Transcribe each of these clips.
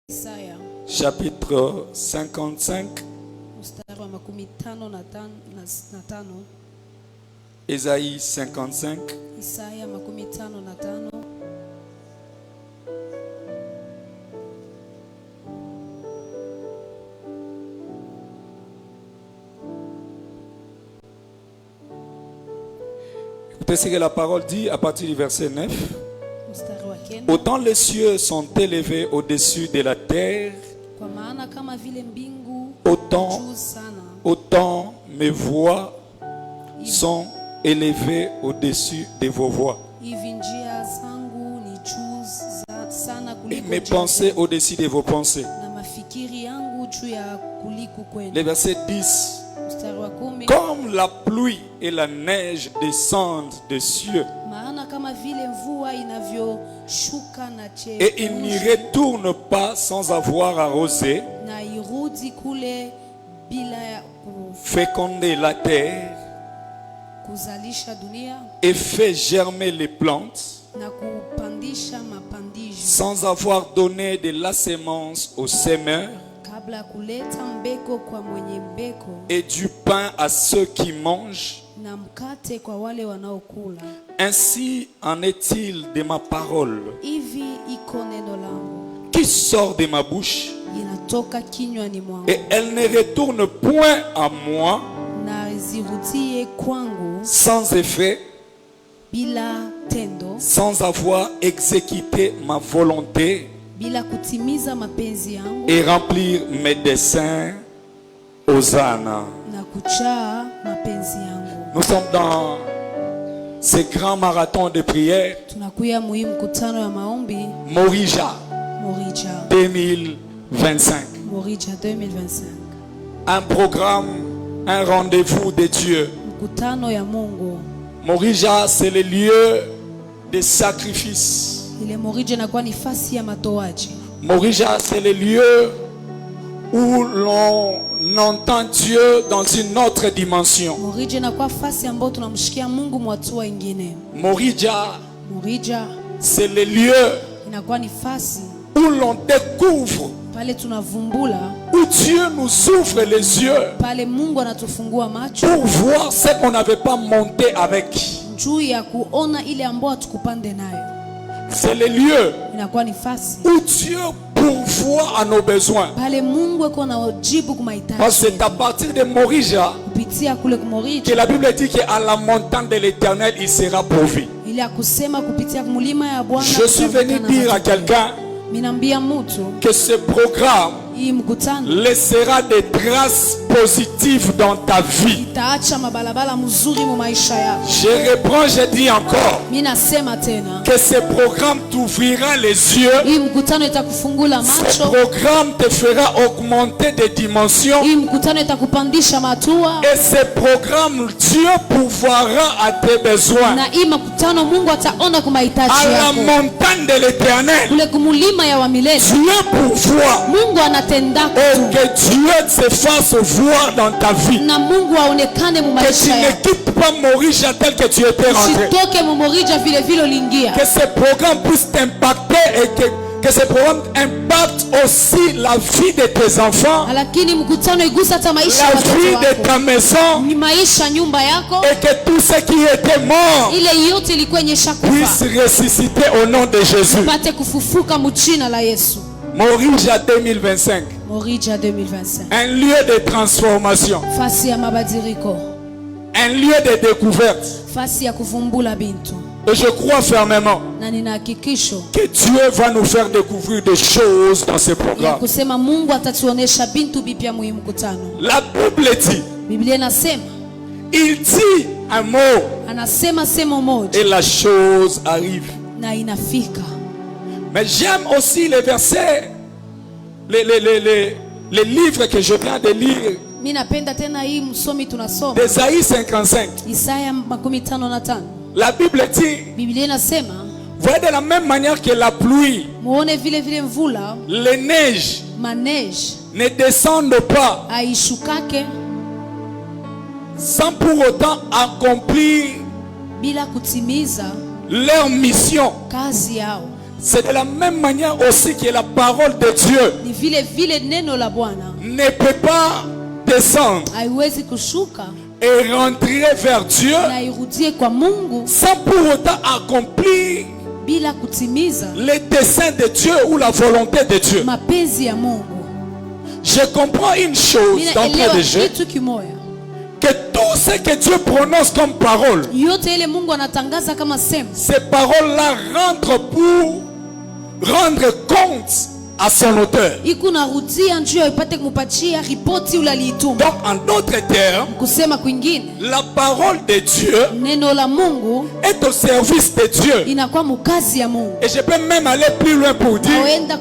Isaya chapitre 55, mstari wa 55. Ésaïe 55, Isaya 55. Écoutez ce que la parole dit à partir du verset 9. Mstari wa 9. Autant les cieux sont élevés au-dessus de la terre, Kwa maana kama vile mbingu autant, juu sana, autant mes voix sont élevées au-dessus de vos voix. hivi njia zangu ni juu sana Et kuliko mes njia pensées zenu, au-dessus de vos pensées. na mafikiri yangu juu ya kuliko kwenu. Le verset 10. Mstari wa 10. Comme la pluie et la neige descendent des cieux, Maana kama vile mvua inavyoshuka na et il n'y retourne pas sans avoir arrosé, na irudi kule bila ya féconder la terre kuzalisha dunia et fait germer les plantes, na kupandisha mapandisho, sans avoir donné de la sémence au semeur kabla ya kuleta mbeko kwa mwenye mbeko et du pain à ceux qui mangent. na mkate kwa wale wanaokula. Ainsi en est-il de ma parole Hivi iko neno langu qui sort de ma bouche, inatoka kinywani mwangu, et elle ne retourne point à moi na zirudie kwangu sans effet, bila tendo, sans avoir exécuté ma volonté bila kutimiza mapenzi yangu et remplir mes desseins. Hosanna. na kuchaa mapenzi yangu. Nous sommes dans ce grand marathon de prière, Tunakuya muhimu mkutano ya maombi Morija Morija 2025. Morija 2025, Un programme, un rendez-vous de Dieu. mkutano ya Mungu. Morija, c'est le lieu de sacrifice. Ile Morija inakuwa ni fasi ya matoaji. Morija, c'est le lieu où l'on entend Dieu dans une autre dimension. Morija inakuwa fasi ambayo tunamshikia Mungu mwatua ingine. Morija, Morija c'est le lieu inakuwa ni fasi où l'on découvre, pale tunavumbula, où Dieu nous ouvre les yeux pale Mungu anatufungua macho pour voir ce qu'on n'avait pas monté avec. juu ya kuona ile ambayo hatukupande nayo. C'est le lieu Inakuwa ni fasi où Dieu pourvoit à nos besoins. pale Mungu eko na jibu kwa Parce que mahitaji c'est à partir de Morija kupitia kule que kumorija, la Bible dit qu'à la montagne de l'Éternel, il sera pourvu. ili akusema kupitia mulima ya Bwana. Je suis venu dire à quelqu'un Minambia mutu que ce programme hii mkutano laissera des traces positives dans ta vie. itaacha mabalabala mzuri mu maisha yako. Je reprends, je dis encore Mimi nasema tena, que ce programme t'ouvrira les yeux. hii mkutano itakufungula Ce macho, programme te fera augmenter des dimensions. hii mkutano itakupandisha matua, Et ce programme, Dieu pourvoira à tes besoins. na hii mkutano Mungu ataona kwa mahitaji À la yako. montagne de l'Éternel, Kule kumulima ya wamilele Dieu pourvoit. Mungu anatenda Et tu, que Dieu se fasse voir dans ta vie. na Mungu aonekane mu Que tu maisha ne yako. quittes pas Morija tel que tu étais rentré. Usitoke mu morija vile vile uliingia. Que ce programme puisse t'impacter et que ce programme impacte aussi la vie de tes enfants, Lakini mkutano igusa hata maisha ya la vie watoto de ta wako, maison, ni maisha nyumba yako, et que tout ce qui était mort ile yote ilikuwa nyesha puisse kufa ressusciter au nom de Jésus. pate kufufuka mchina la Yesu. Morija 2025, Morija 2025, un lieu de transformation, fasi ya mabadiliko, un lieu de découverte. fasi ya kuvumbula bintu, Et je crois fermement na nina hakikisho que Dieu va nous faire découvrir des choses dans ce ya programme. kusema Mungu atatuonesha bintu bipya muhimu mkutano. La Bible dit, Biblia inasema, il dit un mot anasema semo moja et la chose arrive. na inafika. Mais j'aime aussi les versets, les livres que je viens de lire, Mimi napenda tena hii msomi tunasoma d'Ésaïe 55. Isaya 55. La Bible dit, Biblia inasema, voyez, de la même manière que la pluie, muone vile vile mvula les neiges maneige ne descendent pas aishukake sans pour autant accomplir bila kutimiza leur mission. kazi yao. C'est de la même manière aussi que la parole de Dieu Ni vile vile neno la Bwana ne peut pas descendre haiwezi kushuka et rentrer vers Dieu na irudie kwa Mungu sans pour autant accomplir bila kutimiza les desseins de Dieu ou la volonté de Dieu. mapenzi ya Mungu. Je comprends une chose d'entrée Ninaelewa de jeu, kitu kimoya, que tout ce que Dieu prononce comme parole, yote ile Mungu anatangaza kama sema, ces paroles-là rentrent pour rendre compte à son auteur. iko narudia njoo ipate kumupatia ripoti ule aliituma. Donc en d'autres termes, Kusema kwingine, la parole de Dieu neno la Mungu est au service de Dieu. inakuwa mukazi ya Mungu. Et je peux même aller plus loin pour dire,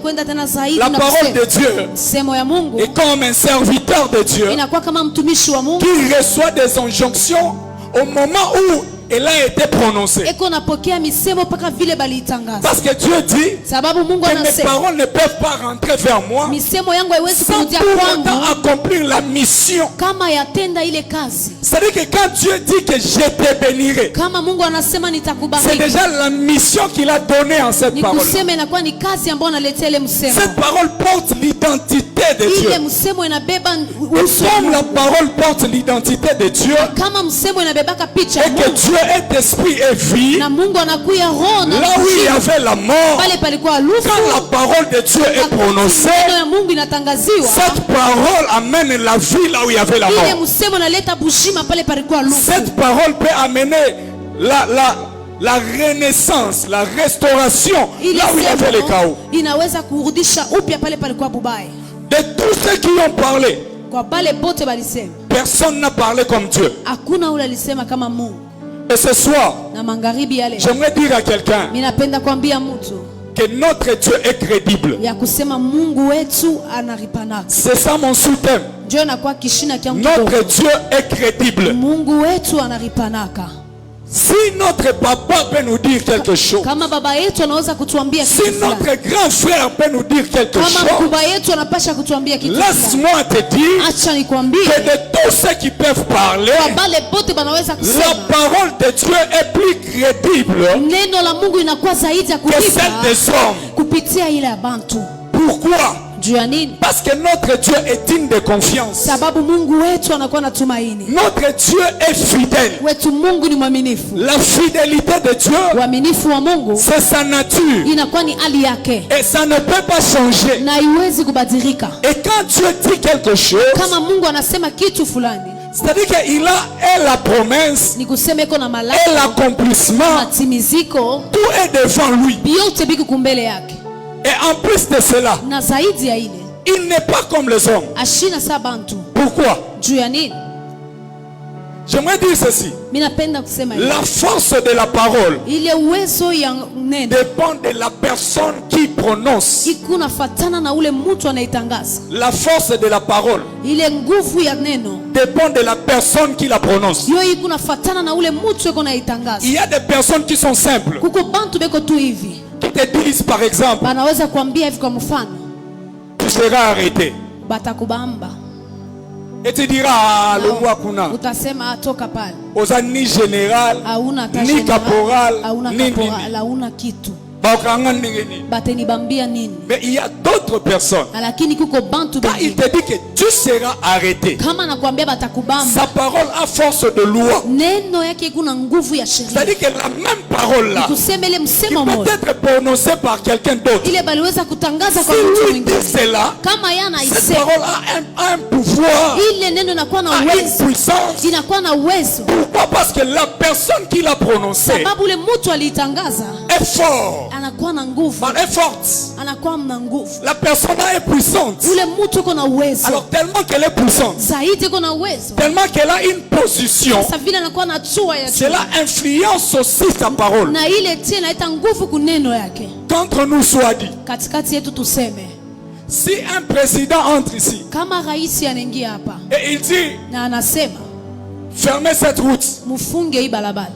Kwenda tena zaidi la na parole de kusema, Dieu semo ya Mungu est comme un serviteur de Dieu inakuwa kama mtumishi wa Mungu qui reçoit des injonctions au moment où elle a été prononcée. eko napokea misemo paka vile baliitangaza, Parce que Dieu dit sababu Mungu que mes anasema paroles ne peuvent pas rentrer vers moi misemo yangu haiwezi sans kurudia pour autant kwangu accomplir la mission. kama yatenda ile kazi. C'est-à-dire que quand Dieu dit que je te bénirai, Kama Mungu anasema c'est nitakubariki, déjà la mission qu'il a donnée en cette ni parole. kusema inakuwa ni kazi ambayo analetea ile msemo. Cette parole porte l'identité de Dieu. Ile msemo inabeba Et uso wa comme la Mungu. parole porte l'identité de Dieu, Kama msemo inabebaka picha ya et que Mungu Dieu est esprit et vie, na Mungu anakuya roho na là où il y uzima, avait la mort, pale palikuwa harufu. quand la parole de Dieu est prononcée, Neno ya Mungu inatangaziwa, cette parole amène la vie là où il y avait la ile mort. msemo inaleta bushima pale palikuwa harufu. Cette parole peut amener la renaissance, la restauration Ile là où il y avait le semo chaos. inaweza kurudisha upya pale palikuwa bubaya. De tous ceux qui ont parlé, Kwa pale bote balisema, personne n'a parlé comme Dieu. hakuna ule alisema kama Mungu. Et ce soir, Na magharibi yale, j'aimerais dire à quelqu'un ninapenda kuambia mtu que notre Dieu est crédible. ya kusema Mungu wetu anaripanaka. C'est ça mon sous-thème. Njoo na kwa kishina kyangu Notre kidogo. Dieu est crédible. Mungu wetu anaripanaka. Si notre papa peut nous dire quelque chose, Kama baba yetu anaweza kutuambia si kitu fulani, notre grand frère peut nous dire quelque kama chose, mkubwa yetu anapasha kutuambia kitu fulani, laisse-moi te dire acha nikwambie, que de tous ceux qui peuvent parler, kwa bale bote banaweza la kusema parole de Dieu est plus crédible neno la Mungu inakuwa zaidi ya que celle kulipa des hommes. kupitia ile ya bantu. Pourquoi? Juu ya nini? Parce que notre Dieu est digne de confiance. Sababu Mungu wetu anakuwa na tumaini. Notre Dieu est fidèle. Wetu Mungu ni mwaminifu. La fidélité de Dieu, Uaminifu wa Mungu c'est sa nature. inakuwa ni hali yake Et ça ne peut pas changer. na haiwezi kubadilika. Et quand Dieu dit quelque chose, Kama Mungu anasema kitu fulani, c'est-à-dire qu'il a la promesse ni kusema iko na et malaki l'accomplissement. matimiziko, Tout est devant lui. vyote biko kumbele yake. Et en plus de cela, Na zaidi ya ile, il n'est pas comme les hommes. ashina sa bantu. Pourquoi? Juu ya nini? J'aimerais dire ceci. Mimi napenda kusema hivi. La force de la parole Ile uwezo ya neno dépend de la personne qui prononce. iko nafatana na ule mtu anaitangaza. La force de la parole Ile nguvu ya neno dépend de la personne qui la prononce. yo iko nafatana na ule mtu iko naitangaza. Il y a des personnes qui sont simples, Kuko bantu beko tu hivi, qui te disent par exemple, banaweza kuambia hivi, kwa mfano, tu seras arrêté. batakubamba, Et tu diras, ah, le roi Kuna, utasema toka pale, oza ni général, hauna hata ni general, caporal, hauna ni caporal, nini. hauna kitu, Baokanga nini. batenibambia nini? Mais il y a d'autres personnes. Lakini kuko bantu Quand il bengine, te dit que tu seras arrêté, kama nakwambia batakubamba, sa parole a force de loi. neno yake iko na nguvu ya sheria. C'est-à-dire que la même parole là, Kusema ile qui msemo peut moja être prononcée par quelqu'un d'autre, ile baliweza kutangaza si kwa mtu lui mwingine, dit cela, kama yana cette isema parole a un pouvoir, ile neno inakuwa na a une uwezo, puissance. inakuwa na uwezo, Pourquoi? Parce que la personne qui l'a prononcée sababu ule mtu aliitangaza est forte. anakuwa na nguvu, Elle est forte. anakuwa na nguvu. La personne est puissante. Ule mtu iko na uwezo Alors tellement qu'elle est puissante, zaidi, iko na uwezo tellement qu'elle a une position, sasa vile anakuwa na chua ya juu, cela influence aussi sa parole. na ile tena inaleta nguvu kuneno yake. Qu'entre nous soit dit, Katikati yetu tuseme, si un président entre ici kama rais anaingia hapa et il dit na anasema fermez cette route, mfunge hii barabara,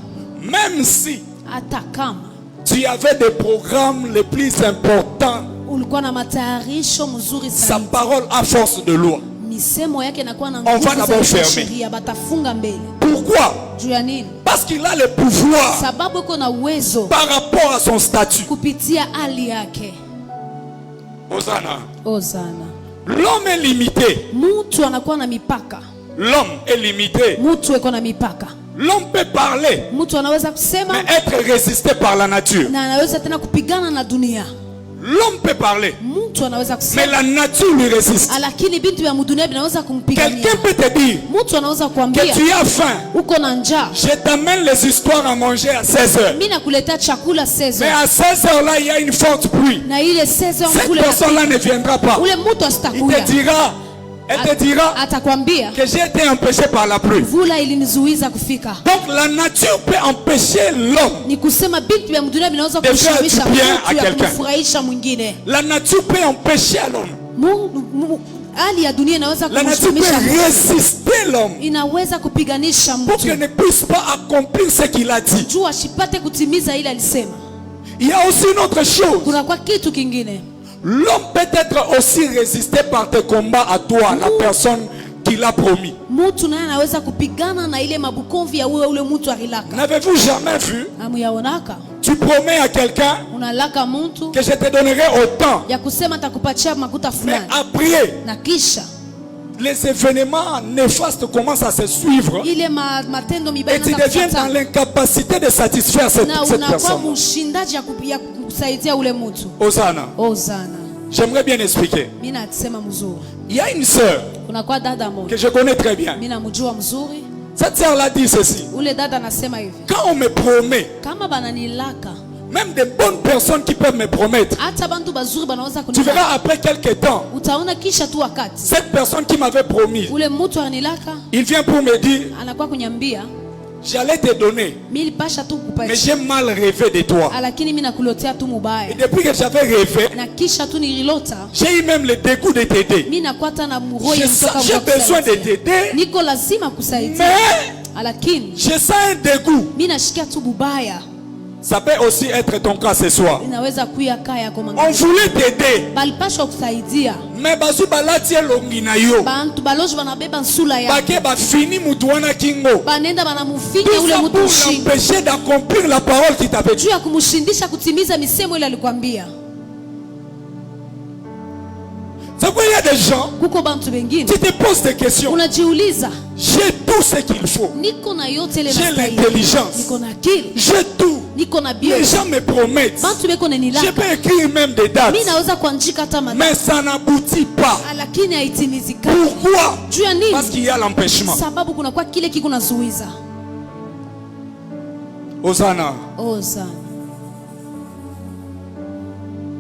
même si hata kama tu avais des programmes les plus importants, ulikuwa na matayarisho mzuri sa sana, parole a force de loi. misemo yake inakuwa na On va nguvu d'abord za fermer. sheria, batafunga mbele. Pourquoi? Juu ya nini? Parce qu'il a le pouvoir sababu uko na uwezo par rapport à son statut. kupitia hali yake. Hosanna. Hosana. L'homme est limité. Mtu anakuwa na mipaka. L'homme est limité. Mtu eko na mipaka. L'homme peut parler, Mtu anaweza kusema mais être résisté par la nature. na anaweza tena kupigana na dunia. L'homme peut parler, Mtu anaweza mais kusema la nature lui résiste. lakini bintu vya dunia vinaweza kumpigania. Quelqu'un peut te dire Mtu anaweza que kuambia tu as faim. uko na njaa. Je t'amène les histoires à manger à 16 heures. Mimi nakuletea chakula Mais 16 à 16 heures là, il y a une forte pluie. na ile 16 Cette kule personne-là ne viendra pas. ule mtu Il asitakuya. te dira, elle te dira Atakwambia que j'ai été empêché par la pluie. vula ilinizuiza kufika. Donc la nature peut empêcher l'homme. Ni kusema bintu vya dunia vinaweza De faire kumshawisha du bien à mtu ya quelqu'un. kumfurahisha mwingine. La nature peut empêcher l'homme. Hali ya dunia inaweza La nature kumshawisha peut mtu. résister l'homme Inaweza kupiganisha pour qu'il mtu ne puisse pas accomplir ce qu'il a dit. juu asipate kutimiza ile alisema. Il y a aussi une autre chose. Kuna kwa kitu kingine. L'homme peut être aussi résisté par tes combats à toi, la personne qui l'a promis. Mtu naye anaweza kupigana na ile mabukomvi ya ule mtu alilaka. N'avez-vous jamais vu? Amuyaonaka. Tu promets à quelqu'un Unalaka mtu que je te donnerai autant. ya kusema atakupatia makuta Mais fulani. après, Na kisha les événements néfastes commencent à se suivre ile matendo et mibaya tu yanaanza deviens dans kufuata. l'incapacité de satisfaire cette Na unakuwa personne. mshindaji ya kusaidia ule mtu. Hosanna. Hosana. J'aimerais bien expliquer. Mimi nasema mzuri. Il y a une sœur Kuna kwa dada que moja. je connais très bien. Mimi namjua mzuri. Cette sœur-là dit ceci. Ule dada anasema hivi. Quand on me promet, Kama bananilaka, même des bonnes personnes qui peuvent me promettre, hata bantu bazuri banaweza tu verras kunilaka. après quelques temps, Utaona kisha tu wakati. cette personne qui m'avait promis, Ule mtu anilaka il vient pour me dire, anakuwa kunyambia, j'allais te donner, mimi nilipasha tu mais kukupatia. j'ai mal rêvé de toi. Lakini mimi nakulotea tu Et mubaya. depuis que j'avais rêvé, Na kisha tu nililota, j'ai eu même le dégoût de t'aider. mimi nakwata na roho ya mtoka J'ai besoin de t'aider, Niko lazima kusaidia. mais Lakini je sens un dégoût. mimi nashikia tu bubaya. Ça peut aussi être ton cas ce soir. Inaweza kuya kaya kwa On mangani. voulait t'aider, Balipashwa kusaidia. mais basu balati elongi na yo. Bantu baloji banabeba nsula ya. Bake bafini mutu wana kingo. Banenda banamufinya Tout ule ça mtu pour shingo. l'empêcher d'accomplir la parole qui t'avait dit. Juu ya kumshindisha kutimiza misemo ile alikwambia. C'est pourquoi il y a des gens Kuko bantu bengine qui te posent des questions. unajiuliza, J'ai tout ce qu'il faut. niko na yote ile J'ai nastahili. l'intelligence. Niko na akili, J'ai tout. niko na bio. Les gens me promettent. Bantu beko Je nenilaka. peux écrire même des dates. Mimi naweza kuandika hata maneno, Mais ça n'aboutit pas. lakini haitimizikaki. Pourquoi? Juu ya Parce nini? qu'il y a l'empêchement. Sababu kuna kwa kile kiko nazuiza. Hosanna. Oza.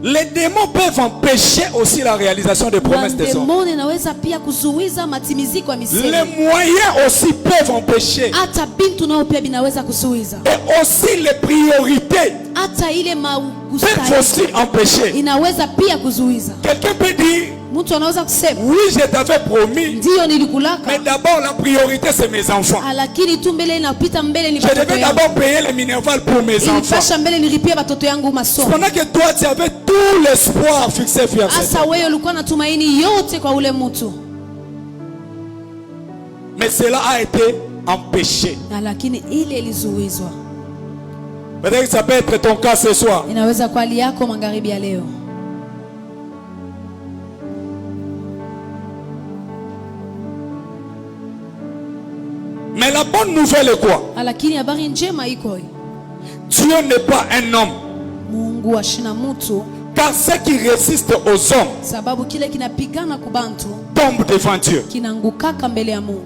Les démons peuvent empêcher aussi la réalisation des promesses des hommes. Demoni naweza pia kuzuiza matimiziko ya Les misemo. moyens aussi peuvent empêcher. Hata bintu nao pia binaweza kuzuiza. Et aussi les priorités Hata ile peuvent maustahili aussi empêcher. inaweza pia kuzuiza. Quelqu'un peut dire, Mtu anaweza kusema oui, je t'avais promis, ndio mais nilikulaka, d'abord la priorité c'est mes enfants. lakini tu mbele inapita mbele ni Je watoto devais yangu. d'abord payer les minervales pour mes enfants. Ilipasha mbele nilipia watoto yangu masomo. Pendant que toi tu avais tout l'espoir fixé vers cet Asa homme. wewe ulikuwa na tumaini yote kwa ule mtu, Mais cela a été empêché. lakini ile ilizuizwa. Peut-être que ça peut être ton cas ce soir. Inaweza kwa hali yako magharibi ya leo. Mais la bonne nouvelle est quoi? Lakini habari njema iko hii. Dieu n'est pas un homme. Mungu ashina mtu, Car ce qui résiste aux hommes sababu kile kinapigana kubantu tombe devant Dieu. kinaangukaka mbele ya Mungu.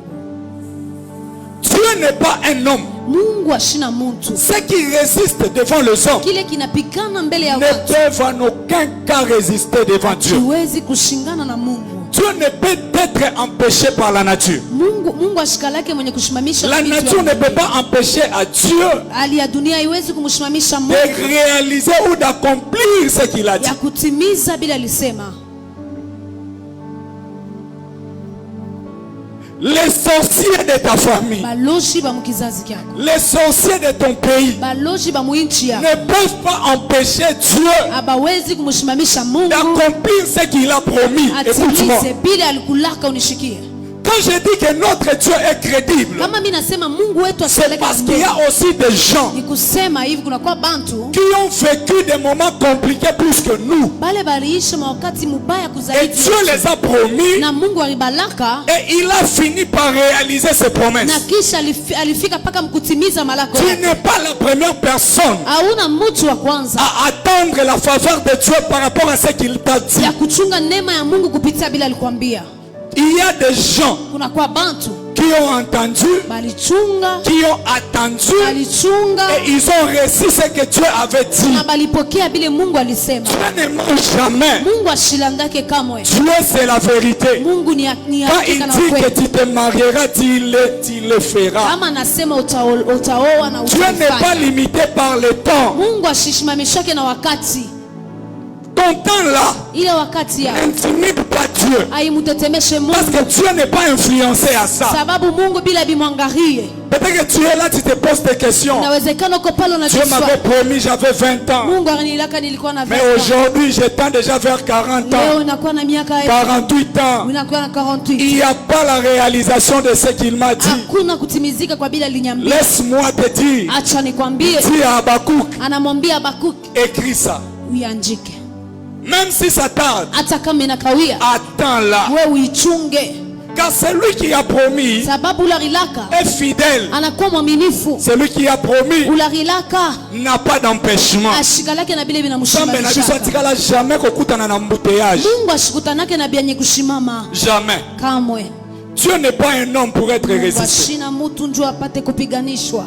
Dieu n'est pas un homme. Mungu ashina mtu, Ceux qui résistent devant les hommes kile kinapigana mbele ya ne watu peuvent en aucun cas résister devant Dieu. kiwezi kushingana na Mungu. Dieu ne peut être empêché par la nature. Mungu ashikalake mwenye kushimamisha La vitu ya nature ne Mungu. peut pas empêcher à Dieu Hali ya dunia haiwezi kumshimamisha de Mungu réaliser ou d'accomplir ce qu'il a dit. ya kutimiza bila alisema. Les sorciers de ta famille, Baloji ba mukizazi kyako, les sorciers de ton pays baloji ba muinchi yako ne peuvent pas empêcher Dieu abawezi kumshimamisha Mungu d'accomplir ce qu'il a promis. Écoute-moi. atimize bila alikulaka. Unishikie, Quand je dis que notre Dieu est crédible, Kama mimi nasema Mungu wetu c'est parce qu'il y a aussi des gens ni kusema hivi kuna kwa bantu qui ont vécu des moments compliqués plus que nous. bale baliishi wakati mubaya Et kuzaidi. Dieu les a promis Na Mungu alibaraka et il a fini par réaliser ses promesses. na kisha alifika paka mkutimiza malako. Tu n'es pas la première personne Hauna mtu wa kwanza à attendre la faveur de Dieu par rapport à ce qu'il t'a dit. ya kuchunga neema ya Mungu kupitia bila alikwambia. Il y a des gens Kuna kwa bantu qui ont entendu, balichunga, qui ont attendu balichunga et ils ont reçu ce que Dieu avait dit. na balipokea bile Mungu alisema. Dieu ne ment jamais. Mungu ashilandake kamwe. Dieu c'est la vérité. Mungu ni Quand il hakika na dit que kweli. tu te marieras, tu le feras. Kama nasema utaoa na Dieu n'est pas utafanya. limité par le temps. Mungu ashishimamishake na wakati. Ton temps là Ile wakati ya n'intimide pas Dieu. aimutetemeshe Parce Mungu que Dieu n'est pas influencé à ça. sababu Mungu bila bimwangarie. Peut-être que tu es là, tu te poses des questions. Inawezekana uko pale Dieu m'avait unajiswali. promis, j'avais 20 ans. Mungu alinilaka nilikuwa na Mais 20 ans. aujourd'hui, je tends déjà vers 40 Leo ans, inakuwa na miaka 48 ans. inakuwa na 48. Il n'y a pas la réalisation de ce qu'il m'a dit. Hakuna kutimizika kwa bila aliniambia. Laisse-moi te dire. Acha nikwambie. Dis à Habakkuk, Anamwambia Habakuki écris ça. uiandike. Même si ça tarde, Hata kama inakawia, attends-la. wewe uichunge. Car celui qui a promis Sababu ularilaka est fidèle. anakuwa mwaminifu. Celui qui a promis Ularilaka n'a pas d'empêchement. ashika lake na bile Sambe na biso vinamshimamisha. atikala jamais kokutana na embouteillage. Mungu ashikutanake na byenye kushimama Jamais. kamwe. Dieu n'est pas un homme pour être Mungu résisté. ashina mutu njoo apate kupiganishwa.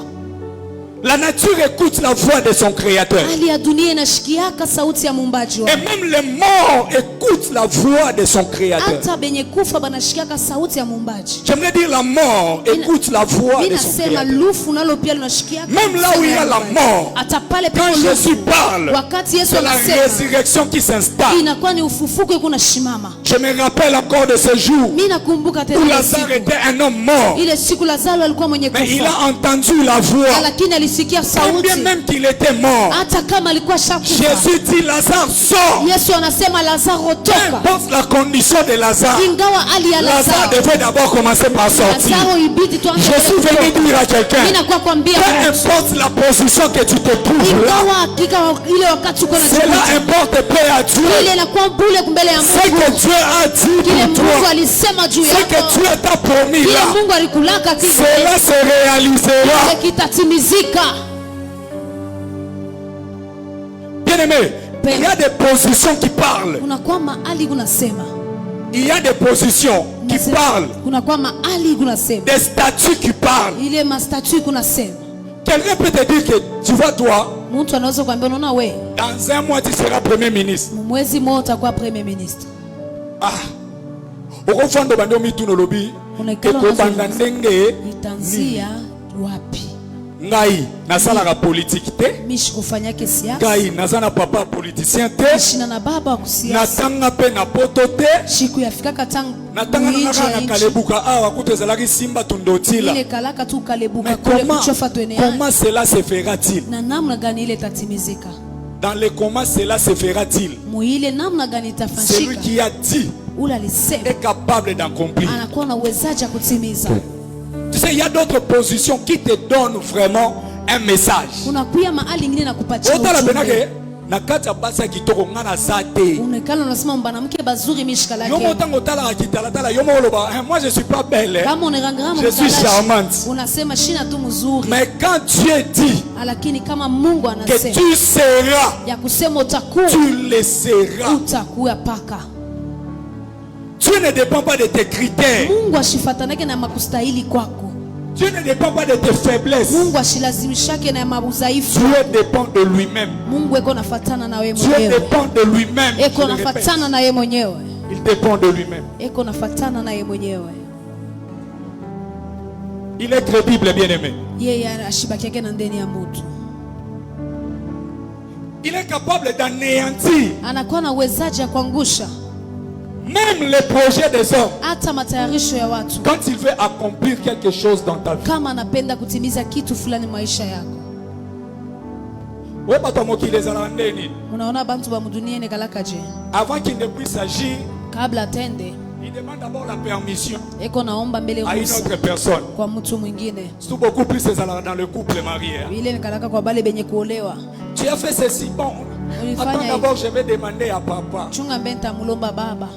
La nature écoute la voix de son créateur. Hali ya dunia inashikiaka sauti ya muumbaji Et wake. même les morts écoutent la voix de son créateur. Hata benye kufa banashikiaka sauti ya muumbaji. J'aimerais dire la mort écoute la voix Mimi de son nasema créateur. lufu nalo pia linashikiaka. Même là où il y a la mort, hata pale quand pale Jésus parle, wakati Yesu c'est la anasema résurrection qui s'installe. inakuwa ni ufufuko iko nashimama. Je me rappelle encore de ce jour Mimi nakumbuka tena où ile Lazare siku. était un homme mort. Ile siku Lazaro alikuwa mwenye Mais il kufa. a entendu la voix. Lakini alisikia sauti. Bien même qu'il était mort. Hata kama alikuwa shakufa. Jésus dit Lazare sort. Yesu anasema Lazaro Peu toka. importe la condition de Lazare. Ingawa hali ya Lazare Lazaro. devait d'abord commencer par sortir. Lazaro ibidi tuanze. Je suis venu dire à Mimi quelqu'un, nakuwa kwambia peu importe la position que tu te trouves là, ingawa hakika ile wakati uko na cela importe peu à Dieu. ile inakuwa bule mbele ya Ce Mungu. que Dieu a dit Kile pour Mungu toi, alisema juu ce que yako. Dieu t'a promis Kile là, Mungu alikulaka kile cela se réalisera. kitatimizika. Bien-aimé, il y a des positions qui parlent. Unakuwa mahali unasema. Il y a des positions qui parlent. Unakuwa mahali unasema. Des statuts qui parlent. Ile mastatu kunasema. Quelqu'un peut te dire que tu vois toi, Mtu anaweza kuambia unaona wewe dans un mois tu seras premier ministre. mwezi mmoja utakuwa premier minister. Ah. Okofando bando mituno lobi. Unaikana Ekobanda ndenge itanzia wapi? ngai nasalaka politique te. Mishi kufanyake siasa. Ngai nazana papa politicien te. Shina na baba kusiasa. Natanga pe na poto te. Shiku yafika tangu. Natanga na kalebuka awa kutezalaki simba tundotila. Ile kalaka tu kalebuka Mais kule kuchofa tuenea. comment cela se fera-t-il? Na namna gani ile tatimizika? Dans les comment cela se fera-t-il? Muile namna gani Celui itafanyika? qui a dit Ule alisema est capable d'accomplir. anakuwa na uwezaji wa kutimiza. Tu sais, il y a d'autres positions qui te donnent vraiment un message. Unakuya mahali ingine na kupatia Otala ujumbe. benake na kati ya basa kitoko ngana zate. Unekana unasema mwanamke bazuri mishika Yomo lake. tango tala kitala tala yomo oloba. Moi je suis pas belle. Kama unerangama Je suis charmante. unasema shina tu mzuri. Mais quand Dieu dit Lakini kama Mungu que anasema tu seras, ya kusema utakuwa tu le seras. utakuwa paka. Dieu ne dépend pas de tes critères. Mungu ashifatanake na makustahili kwako. Dieu ne dépend pas de tes faiblesses. Mungu ashilazimishake na mabudhaifu. Dieu dépend de lui-même. Mungu eko nafatana na wewe Dieu mwenyewe. dépend de lui-même. Eko Je le répète. nafatana na yeye mwenyewe. Il dépend de lui-même. Eko nafatana na yeye mwenyewe. Il est crédible, bien-aimé. Yeye ashibakiake na ndani ya mtu. Il est capable d'anéantir Anakuwa na uwezaji ya kuangusha même les projets des hommes hata matayarisho ya watu. quand il veut accomplir quelque chose dans ta vie. Kama anapenda kutimiza kitu fulani maisha yako. Avant Unaona bantu ba mdunia ni kalaka je. qu'il ne puisse agir, Kabla atende Il demande d'abord la permission eko naomba mbele à une ruhusa autre personne. kwa mtu mwingine. C'est beaucoup plus dans le couple marié. Ile nikalaka kwa bale benye kuolewa. Tu as fait ceci, bon. Attends d'abord, je vais demander à papa. Chunga mbenta mulomba baba.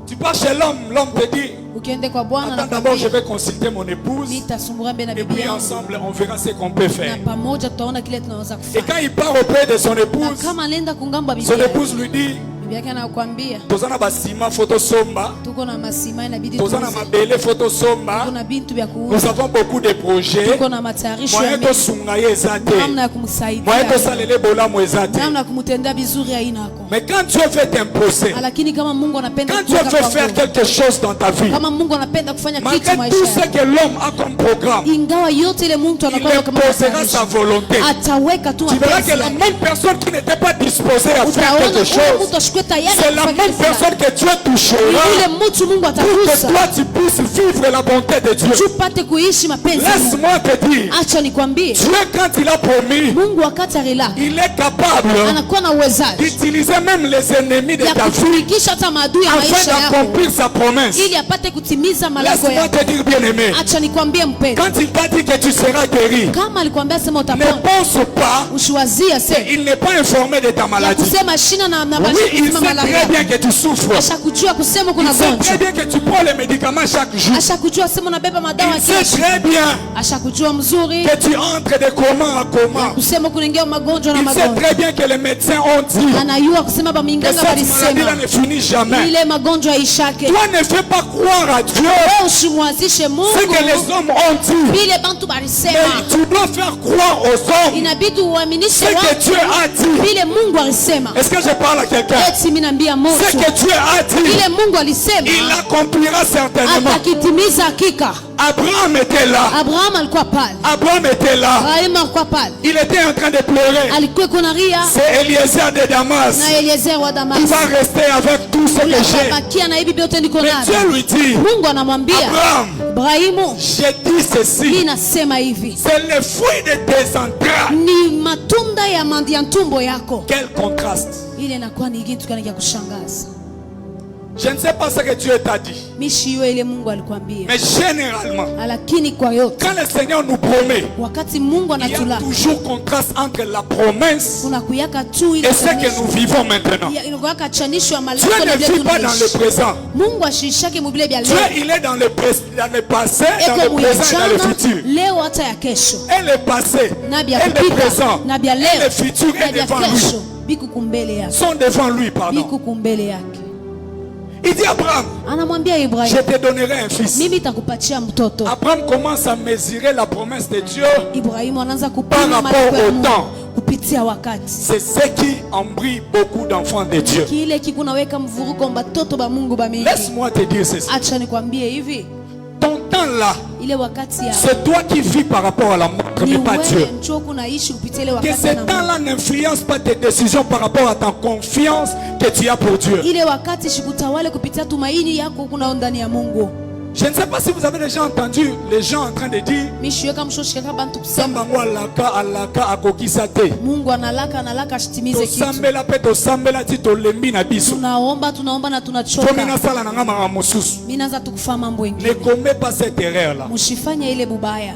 Tu pars chez l'homme, l'homme te dit. Ukiende kwa bwana Attends d'abord, je vais consulter mon épouse. nitasumbura mbele na Et bibi puis yangu. ensemble, on verra ce qu'on peut Na faire. pamoja tutaona kile tunaweza Et kufanya. quand il part auprès de son Na épouse, kama nenda kungamba bibi son yake, épouse lui dit, bibi yake anakuambia tozana basima photo somba, tuko na masima inabidi tozana tuuze. mabele photo somba. Tuko na bintu vya Nous kuuza. avons beaucoup de projets. Tuko na matayarisho ya Moyen mingi. to sunga ye ezate. Namna ya Moyen kumsaidia. to salele bolamu ezate. Namna ya kumtendea vizuri hainako. Mais quand Dieu veut t'imposer, Lakini kama Mungu anapenda quand Dieu kuweka veut kwa faire nguvu, quelque chose dans ta vie, kama Mungu anapenda kufanya kitu malgré maisha tout ce yako, que l'homme a comme programme, ingawa yote ile Mungu il anakuwa kama imposera sa volonté. ataweka tu Tu verras que mapenzi la yake. même personne qui n'était pas disposée à faire Utaona quelque huyo chose, mtu ashikwe tayari c'est la kufanya même kitu fulani. personne que Dieu touchera Yule mtu Mungu pour que atagusa toi tu puisses vivre la bonté de Dieu. tupate kuishi mapenzi ya Mungu. Laisse-moi te dire, Acha nikwambie, Dieu quand il a promis, Mungu wakati alilaka il est capable anakuwa na uwezaji d'utiliser même les ennemis de ya ta vie kutumikisha hata maadui ya afin maisha yako d'accomplir sa promesse. ili apate kutimiza malengo Laisse-moi yako. te dire, bien-aimé, Acha nikwambie mpendwa, quand il t'a dit que tu seras guéri, kama alikwambia sema ne utapona, pense pas, ushiwazia se il n'est pas informé de ta ya maladie. kusema shina na Oui, il kusema sait malaria. très bien que tu souffres. Ashakujua kusema Il kuna sait gonjwa. très bien que tu prends les médicaments chaque jour. Ashakujua sema unabeba madawa Il kila sait siku. très bien Ashakujua mzuri que tu entres de comment à comment. kusema kunaingia magonjwa na Il sait magonjwa. très bien que les médecins ont dit Anayua kusema que baminganga cette maladie-là walisema ne finit jamais. ile magonjwa ishake. Toi, ne fais pas croire à Dieu Wewe usimwazishe ce Mungu que les hommes ont dit. vile bantu Mais balisema. tu dois faire croire aux hommes Inabidi uaminishe ce que watu Dieu a dit. vile Mungu alisema. Est-ce que je parle à quelqu'un? Eti mimi naambia Ce mtu que Dieu a dit, vile Mungu alisema il accomplira certainement. atakitimiza hakika. Abraham était là. Abraham alikuwa pale. Abraham était là. Ibrahim alikuwa pale. Il était en train de pleurer. Alikuwa kuna ria C'est Eliezer de Damas na Eliezer wa qui Damas. va rester avec tout ce que j'ai. Bakia na hivi vyote niko Mais navyo. Dieu lui dit, Mungu anamwambia Abraham, Ibrahimu, j'ai dit hii ceci. nasema hivi, C'est le fruit de tes entrailles. ni matunda ya tumbo yako. Quel contraste. Ile inakuwa ni kitu kani cha kushangaza. Je ne sais pas ce que Dieu t'a dit. Mishio ile Mungu alikwambia. Mais généralement, Lakini kwa yote quand le Seigneur nous promet, wakati Mungu il y a anatula toujours contraste entre la promesse kuna kuyaka tu ile et ce que nous vivons maintenant. inakuyaka chanisho ya Dieu malengo na ne vile vit pas dans le tunaishi. présent. Mungu ashishake mubile bya Dieu, leo. il est dans le passé, dans le présent et Eko dans le muyajana futur. leo hata ya kesho. Et le passé, Na et bya le kupita présent, na bya et leo le futur na est bya devant lui. kesho biku kumbele yake. Sont devant lui, pardon. Biku kumbele yake. Il dit Abraham, Anamwambia je Ibrahim, te donnerai un fils. mimi nitakupatia mtoto. Abraham commence à mesurer la promesse de Dieu. Ibrahimu anaanza Par kupima rapport malengo ya au Mungu temps. kupitia wakati. C'est ce qui embrouille beaucoup d'enfants de Dieu. Kile kikunaweka mvuruko batoto ba Mungu ba mingi. Laisse-moi te dire ceci. Acha nikwambie hivi, Ton temps là, ile wakati ya c'est toi qui vis par rapport à la montre, ni mais pas Dieu. wewe ndio kunaishi kupitia ile Que wakati ce na Mungu. temps-là n'influence pas tes décisions par rapport à ta confiance que tu as pour Dieu. Ile wakati shikutawale kupitia tumaini yako kuna ndani ya Mungu. Je ne sais pas si vous avez déjà entendu les gens en train de dire Mishiweka mshoshika bantu kusema Sambango alaka akokisa te. Mungu analaka ashitimize kitu. Tosambela pe tosambela ti tolembi na biso. Tunaomba na Fo tunachoka. mina sala na nga maka mosusu. Mimi naanza tukufa mambo Ne mengine. commets pas cette erreur là. Mshifanye ile bubaya.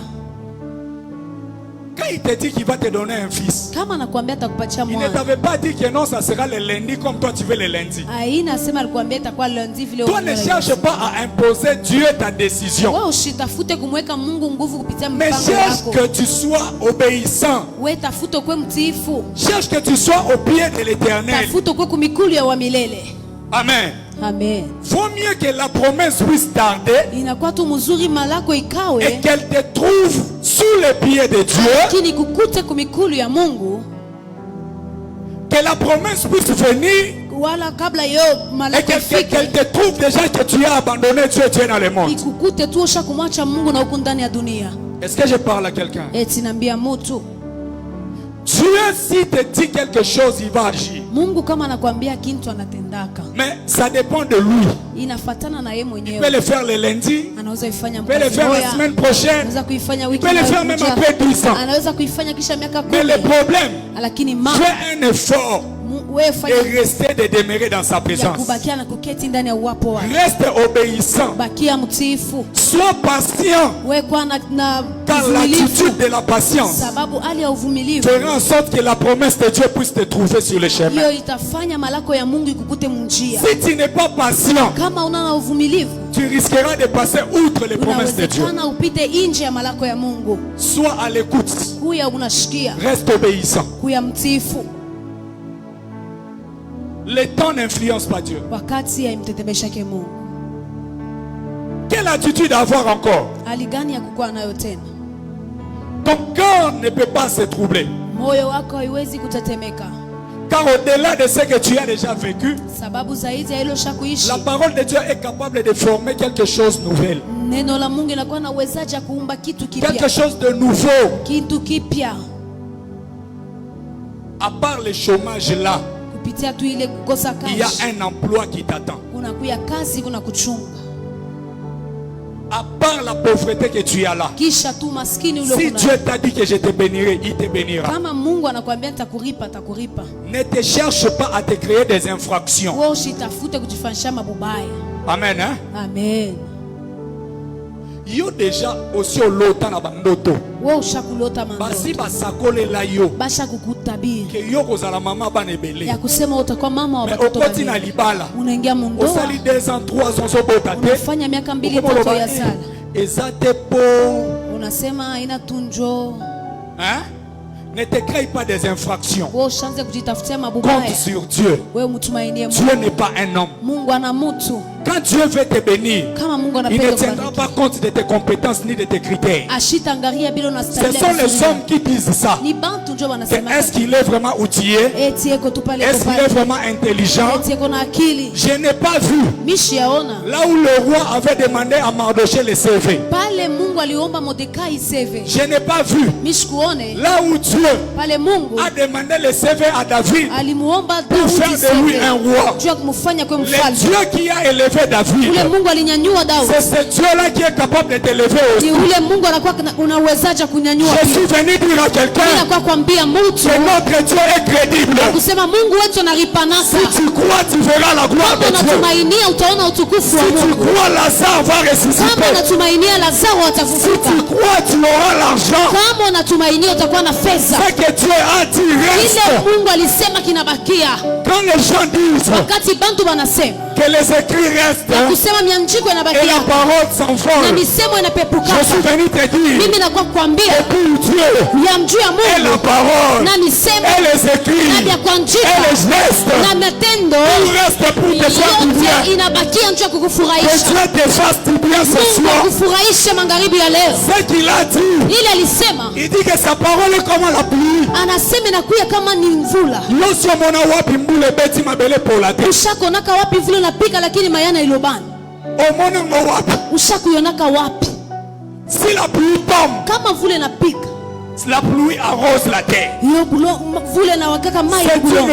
Quand il te dit qu'il va te donner un fils, Kama nakwambia atakupatia il ne mwana. t'avait pas dit que non, ça sera le lundi comme toi tu veux le lundi. Aina sema alikwambia itakuwa lundi vile Toi ne cherche pas à imposer Dieu ta décision. wewe usitafute kumweka Mungu nguvu kupitia Mais mpango cherche wako. que tu sois obéissant. Wewe tafuta kwa mtiifu. Cherche que tu sois au pied de l'éternel. Tafuta kwa kumikulu ya wa milele. Amen. Amen. Vaut mieux que la promesse puisse tarder Inakuwa tu mzuri malako et ikawe qu'elle te trouve sous les pieds de Dieu, lakini kukute kumikulu ya Mungu que la promesse puisse venir wala kabla yo et malako qu'elle ifike te trouve déjà que tu as abandonné Dieu, tu es dans le monde. ikukute tu usha kumwacha Mungu na huko ndani ya dunia. Est-ce que je parle à quelqu'un? Eti nambia mtu Dieu, s'il te dit quelque chose, il va agir. Mungu kama anakuambia kitu anatendaka. Mais ça dépend de lui. Inafatana na yeye Il peut mwenyewe. le faire le lundi, Anaweza kuifanya il peut le faire la semaine prochaine, anaweza kuifanya il wiki peut le faire même après 10 ans. anaweza kuifanya kisha miaka Mais le 10. problème, Lakini fais un effort et rester de demeurer dans sa présence. Reste obéissant. Sois patient. Car l'attitude de la patience fera en sorte que la promesse de Dieu puisse te trouver sur le chemin. Si tu n'es pas patient, tu risqueras de passer outre les promesses de Dieu. Sois à l'écoute. Reste obéissant. Le temps n'influence pas Dieu. Quelle attitude avoir encore? Ton cœur ne peut pas se troubler. Car au-delà de ce que tu as déjà vécu, la parole de Dieu est capable de former quelque chose de nouvel. Quelque chose de nouveau. À part le chômage là, il y a un emploi qui t'attend. À part la pauvreté que tu as là, si Dieu t'a dit que je te bénirai, il te bénira. Ne te cherche pas à te créer des infractions. Amen, hein? Amen. Yo déjà aussi au lota na bandoto. Basi basakole la yo. Que yo kozala mama banebele. Ya kusema utakuwa mama wa watoto wabili. Okoti na libala. Unaingia mundoa. Osali 2 ans 3 ans so bota te. Unafanya miaka 2 3 ya sala. Ezate po. Unasema haina tunjo. Hein? Ne te crée pas des infractions. Compte sur Dieu. Dieu n'est pas un homme. Quand Dieu veut te bénir, il ne tiendra pas compte de tes compétences ni de tes critères. Ce sont les hommes qui disent ça. Est-ce qu'il est vraiment outillé? Est-ce qu'il est vraiment intelligent? Je n'ai pas vu là où le roi avait demandé à Mardoché le CV. Je n'ai pas vu là où Dieu a demandé le CV à David pour faire de lui un roi. Le Dieu qui a élevé David, c'est ce Dieu-là qui est capable de t'élever aussi. Je suis venu dire à quelqu'un que notre Dieu est crédible. Si tu crois, tu verras la gloire de Dieu. Si tu crois, Lazare va ressusciter. Si tu crois, tu auras l'argent. Ce que Dieu a dit reste. Quand les gens disent que les écrits restent et la parole s'envole, je suis venu te dire que pour Dieu et la parole et les écrits et les gestes, tout reste pour te faire du bien. Que Dieu te fasse du bien ce soir. Ce qu'il a dit, il dit que sa parole est comme la pluie. Si la pluie tombe, la pluie arrose la terre. C'est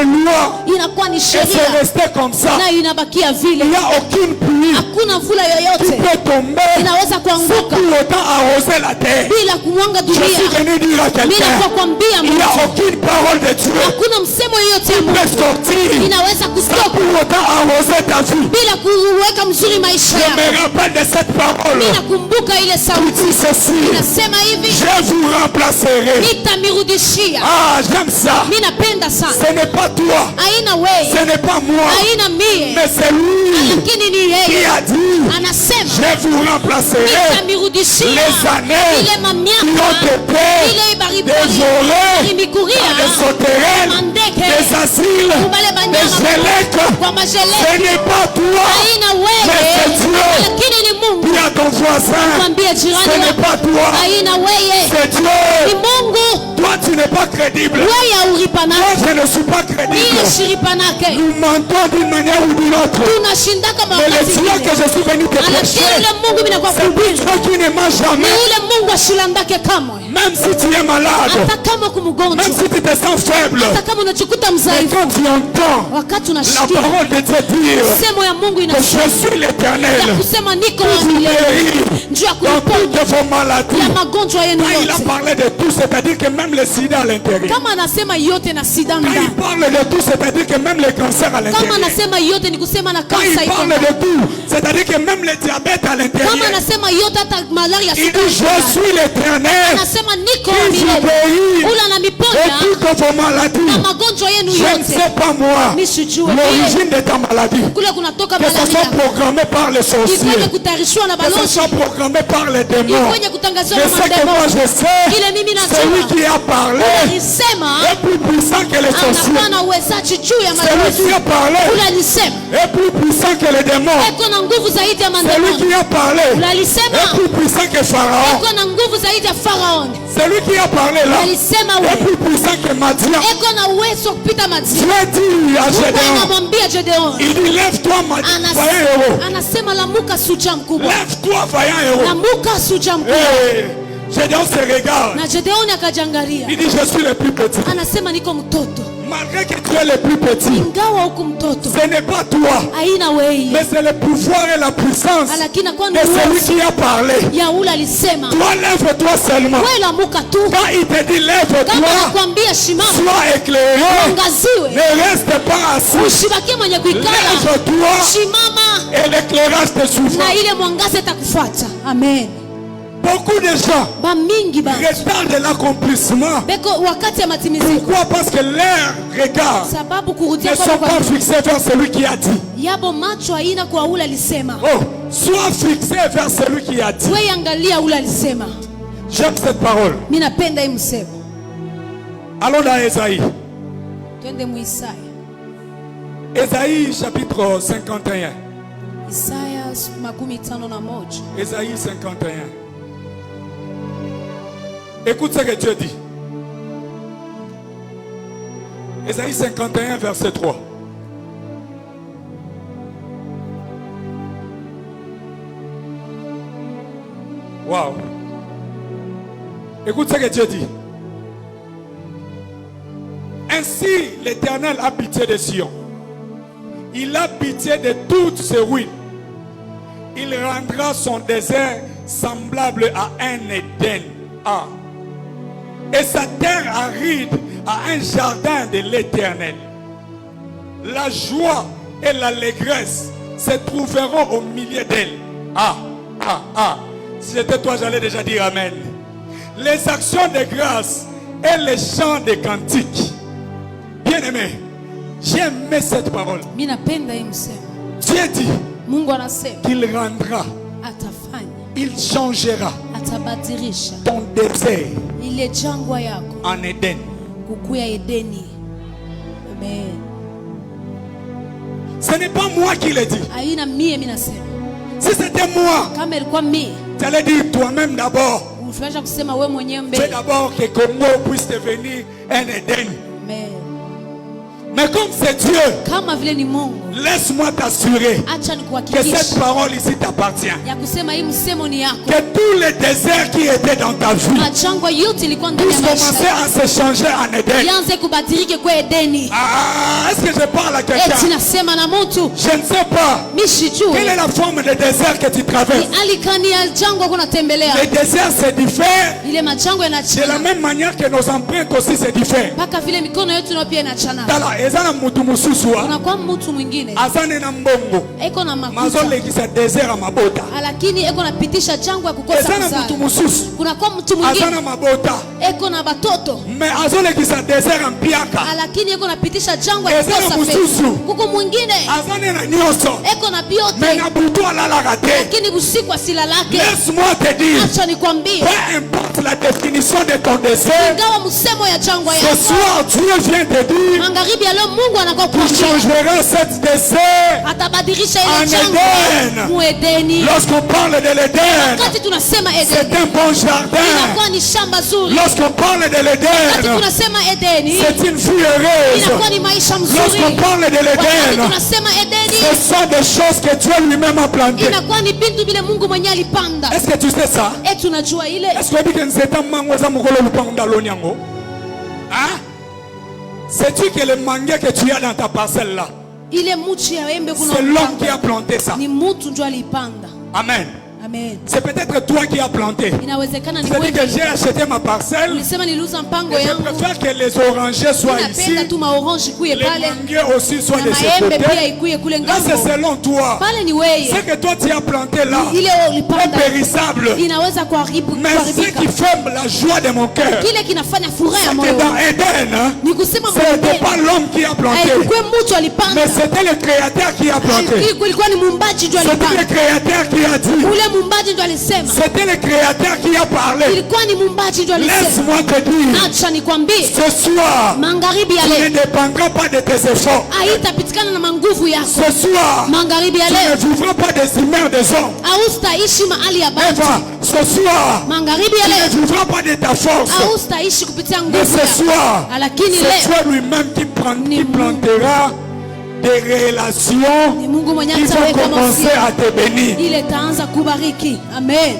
une loi. Et c'est resté comme ça. Il n'y a aucune pluie qui peut tomber sans pour autant arroser la terre. Je suis venu dire à quelqu'un, il n'y a aucune parole de Dieu qui peut sortir sans pour autant arroser ta vie. Je me rappelle de cette parole qui dit ceci: je vous remplacerai. Ah, j'aime ça. Ce n'est pas toi, ce n'est pas moi, mais c'est lui qui a dit: je vous remplacerai. Les années qui ont été des oreilles, des sauterelles, des asiles, des gélecs. Ce n'est pas toi, mais c'est Dieu. Dis à ton voisin, ce n'est pas toi, c'est Dieu. Toi, tu n'es pas crédible. Moi, je ne suis pas crédible. Nous mentons d'une manière ou d'une autre. Mais le Dieu que je suis venu te prêcher, c'est lui qui ne ment jamais. Même si tu es malade, même si tu te sens faible, mais quand tu entends la parole de Dieu dire que je suis l'Éternel pour vous guérir dans toutes vos maladies, quand il a parlé de tout, c'est-à-dire que même le sida à l'intérieur, quand il parle de tout, c'est-à-dire que même les cancers à l'intérieur. Quand il parle de tout, c'est-à-dire que même le diabète à l'intérieur. Il dit, je suis l'Éternel qui vous guérit de toutes vos maladies. Je ne sais pas moi l'origine de ta maladie. Que ce soit programmé par les sorciers, que ce soit programmé par les démons. Je sais que moi je sais, celui qui a parlé est plus puissant que les sorciers. Celui qui a parlé est plus puissant que les démons. Celui qui a parlé est plus puissant que Pharaon. Celui qui a parlé là est plus puissant que Madian. Dieu dit à Gédéon, il dit lève-toi vaillant héros. Lève-toi vaillant héros. Gédéon se regarde. Il dit je suis le plus petit. Malgré que tu es le plus petit, ce n'est pas toi, mais c'est le pouvoir et la puissance de celui qui a parlé. Toi, lève-toi seulement. Quand il te dit lève-toi, sois éclairé, ne reste pas assis. Lève-toi et l'éclairage te suivra. Amen. Beaucoup de gens retardent l'accomplissement. Pourquoi? Parce que leurs regards ne sont pas fixés vers celui qui a dit. Oh, sois fixé vers celui qui a dit. J'aime cette parole. Allons dans Ésaïe. Ésaïe chapitre 51. Ésaïe 51. Écoute ce que Dieu dit. Ésaïe 51, verset 3. Waouh. Écoute ce que Dieu dit. Ainsi, l'Éternel a pitié de Sion. Il a pitié de toutes ses ruines. Il rendra son désert semblable à un Éden. Ah. Et sa terre aride à un jardin de l'Éternel. La joie et l'allégresse se trouveront au milieu d'elle. Ah, ah, ah. Si j'étais toi, j'allais déjà dire Amen. Les actions de grâce et les chants de cantiques. Bien aimé, j'ai aimé cette parole. Dieu dit qu'il rendra, il changera ton désert en Éden. Ce n'est pas moi qui l'ai dit. Si c'était moi, tu allais dire toi-même d'abord. Fais d'abord que Congo puisse devenir un Éden. Mais comme c'est Dieu, laisse-moi t'assurer que cette parole ici t'appartient. Que tous les déserts qui étaient dans ta vie puissent commencer à se changer en Éden. Ah, est-ce que je parle à quelqu'un? Je ne sais pas. Quelle est la forme de désert que tu traverses? Les déserts se diffèrent de la même manière que nos empreintes aussi se diffèrent. Ezana mutu mususu azane na mbongo mazolekisa désert mabota lakini eko napitisha jangwa ya kukosa kuzaa. Ezana mutu mususu mtu mwingine azana mabota eko na batoto me azolekisa désert mpiaka lakini eko napitisha jangwa ya kukosa pesa. Kuko mwingine azane na nyoso eko na biote me na butu alala kate lakini usiku asilalake. Laisse-moi te dire, acha nikwambie, peu importe la définition de ton désert, ingawa msemo ya jangwa yako, ce soir Dieu vient te dire magharibi ya leo Mungu anakuambia tu changeras cette désert atabadilisha ile jangwa mu Edeni. Lorsqu'on parle de l'Éden, wakati tunasema Edeni, c'est un bon jardin. Inakuwa ni shamba zuri. Lorsqu'on parle de l'Éden, wakati tunasema Edeni, c'est une vie heureuse. Inakuwa ni maisha mzuri. Lorsqu'on parle de l'Éden, wakati tunasema Edeni, ce sont des choses que Dieu lui-même a plantées. Inakuwa ni bintu vile Mungu mwenyewe alipanda. Est-ce que tu sais ça? Tunajua ile. Est-ce que tu sais ça? Mango za mukolo lupanga lonyango. Hein? Sais-tu que le mangue que tu as dans ta parcelle là, c'est l'homme qui a planté ça. Amen. Amen. C'est peut-être toi qui as planté. Inawezekana ni C'est-à-dire wewe. que j'ai acheté ma parcelle. Ulisema niliuza mpango Je yangu. préfère que les orangers soient ici. Napenda tu maorange kuye Les pale. manguiers aussi soient Na de ce maembe pia côté. ikuye kule Là, c'est ngambo. selon toi. Pale ni wewe. Ce que toi tu as planté là Ile est ulipanda périssable. inaweza kuharibu Mais ce qui fait la joie de mon cœur, kile kinafanya furaha ya c'est moyo que dans Éden, hein, ni kusema ce n'était pas Mungu l'homme qui a planté, haikuwa mtu alipanda, mais c'était le Créateur qui a planté. ilikuwa ni muumbaji ndio C'était le alipanda. Créateur qui a dit. Ule muumbaji ndio alisema, C'était le Créateur qui a parlé. ilikuwa ni muumbaji ndio alisema. Laisse-moi te dire, Acha nikwambie, ce soir, magharibi ya tu ne leo dépendras pas de tes efforts. haitapitikana na manguvu yako. Ce soir, Magharibi ya tu leo ne vivras pas des humeurs des hommes. haustaishi mahali ya bahati. Eva, ce soir, Magharibi ya tu leo ne vivras pas de ta force. haustaishi kupitia Mais nguvu ce yako. soir, Lakini c'est leo toi lui-même qui plantera des relations ni Mungu mwenye qui vont ataweka commencer mahusiano à te bénir. ile taanza kubariki. Amen.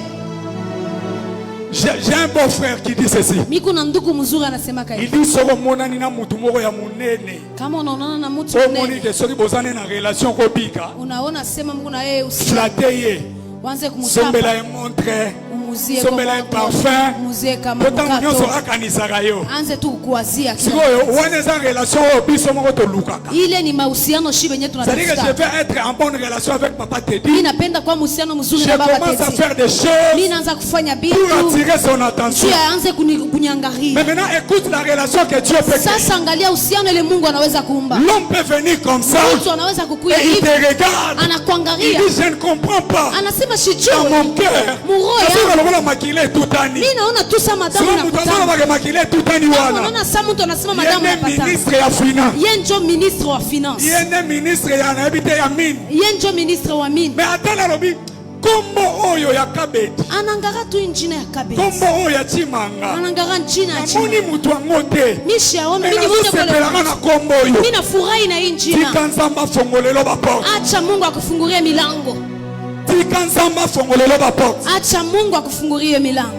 J'ai un beau frère qui dit ceci. Mimi na ndugu mzuri anasema Il hivi. dit soko monani na mutu moko ya munene. Kama unaonana na mtu O mnene, moni ke soki bozane na relation ko bika. unaona sema Mungu na yeye Flatter ye. uanze Sombela kumtapa, ye montre. umuzie Sombela ye kwa parfum. umuzie kama Potango nyonso mkato, akanisaka yo. anze tu kuwazia kila. Sikoyo wana eza relation oyo biso moko tolukaka. Ile ni mahusiano shibe yenyewe C'est-à-dire que je tunatafuta. vais être en bonne relation avec papa Teddy. Mimi napenda kwa mahusiano mzuri Je na baba commence à Teddy. faire des choses Mimi naanza kufanya pour vitu attirer son attention. ili aanze Mais kunyangaria. maintenant, écoute la relation que Dieu peut créer. Sasa angalia uhusiano ile Mungu anaweza kuumba. L'homme peut venir comme ça Mtu anaweza kukuja et il hivi, te regarde. Il anakuangalia, dit, je ne comprends pas. anasema Dans sijui. mon cœur, Muroho je yangu. suis maquillé tout année. Mimi naona tu sama madamu Sio na mtu kutana. anataka maquillé tout année wana. Unaona saa mtu anasema Il madamu est anapata. ministre ya finance. Yeye ndio ministre wa finance. Il est ministre ya na habité ya mine. Yeye ndio ministre wa mine. Mais attends lobi kombo oyo ya kabeti. Anangara tu injina ya kabeti. Kombo oyo ya chimanga. Anangara injina ya Moni chini. mutu angote. Misha ona Mais mimi nazo mwenye sepelaka kwa. na kombo oyo. Mimi nafurahi na injina. Tika nzamba fongolelo ba porte. Acha Mungu akufungulie milango. Tika nzamba fongolelo ba porte. Acha Mungu akufungulie milango.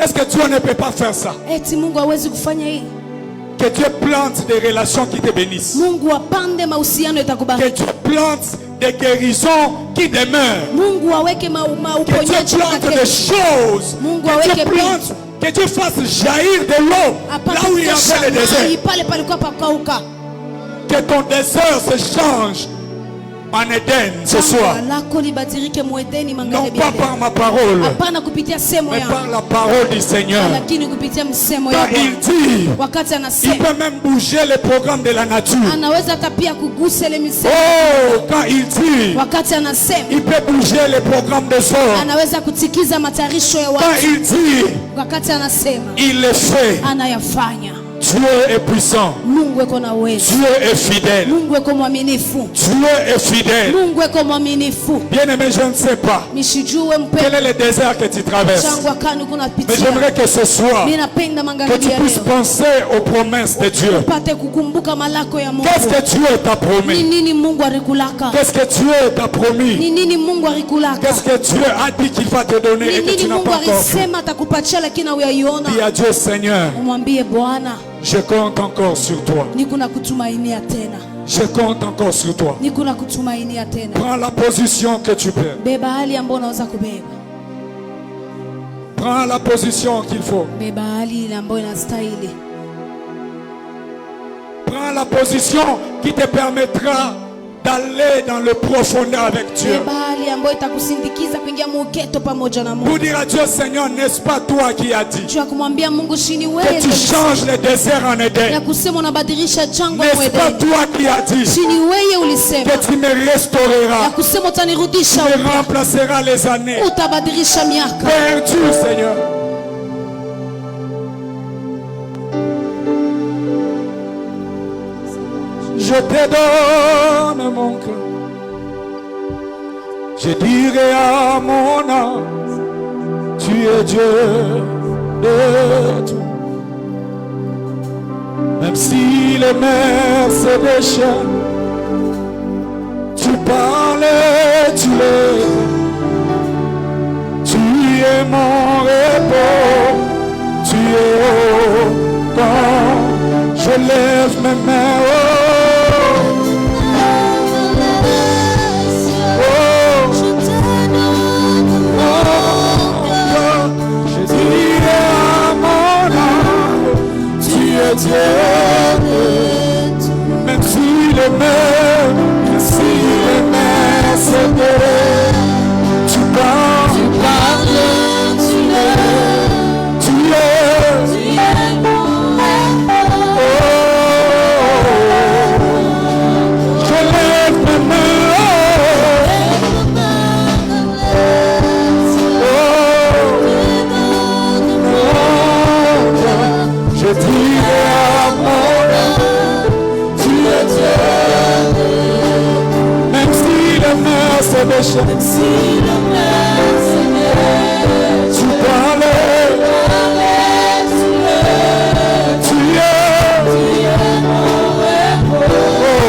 Est-ce que Dieu ne peut pas faire ça? Eti Mungu hawezi kufanya hii. Que Dieu plante des relations qui te bénissent. Mungu apande mahusiano Que itakubariki. Dieu plante des guérisons qui demeurent. Mungu aweke Que Dieu uponyaji plante des wake. choses. Mungu Que Dieu aweke plante. Que Dieu fasse jaillir de l'eau là où il y avait le désert. pale palikuwa pakauka. Que ton désert se change en Éden ce soir. Lako libadirike muedeni Non magharibi. pas par ma parole, Hapana kupitia semo mais par yangu, la parole du Seigneur. lakini kupitia msemo Quand ya Bwana. il dit, Wakati il anasema peut même bouger les programmes de la nature. anaweza hata pia kugusa ile misemo. Oh, quand il dit, Wakati anasema il peut bouger les programmes des hommes. anaweza kutikiza matayarisho ya Quand watu. il dit, Wakati anasema il le fait. anayafanya. Dieu est puissant. Mungu eko na uwezo. Dieu est fidèle. Mungu eko mwaminifu. Dieu est fidèle. Mungu eko mwaminifu. Bien-aimé, je ne sais pas Mishijue quel mpendo est le désert que tu traverses. changu akani kuna Mais pitia. j'aimerais que ce soir, Mimi napenda que magharibi tu ya puisses leo. penser aux promesses de Dieu. Upate kukumbuka malako ya Mungu. Qu'est-ce que Dieu t'a Ni promis? nini Mungu alikulaka? Qu'est-ce que Dieu t'a promis? Ni nini Mungu alikulaka? Qu'est-ce que Dieu a dit qu'il va te donner Ni et que nini tu n'as Mungu pas encore fait? alisema atakupatia lakini hujaiona? Dis à Dieu, Seigneur, Umwambie Bwana, je compte encore sur toi. niko na kutumainia tena. Je compte encore sur toi. Niko na kutumainia tena. Prends la position que tu peux. Beba hali ambayo unaweza kubeba. Prends la position qu'il faut. Beba hali ile ambayo inastahili. Prends la position qui te permettra d'aller dans le profondeur avec Dieu. Beba hali ambayo itakusindikiza kuingia muketo pamoja na Pour Mungu. dire à Dieu, Seigneur, n'est-ce pas toi qui as dit Jua kumwambia Mungu shini que wewe. tu changes le désert en Ya Éden? kusema unabadilisha jangwa N'est-ce pas mwedeni. toi qui as dit Shini wewe ulisema. que tu me Ya restaureras, kusema tu utanirudisha me upya. remplaceras les années Utabadilisha miaka. perdues, Seigneur. Je te donne mon cœur. Je dirai à mon âme, tu es Dieu de tout. Même si les mers se déchaînent, tu parles, tu es. Tu es mon repos, tu es haut quand je lève mes mains. Oh, Tu parlais. Tu es mon repos.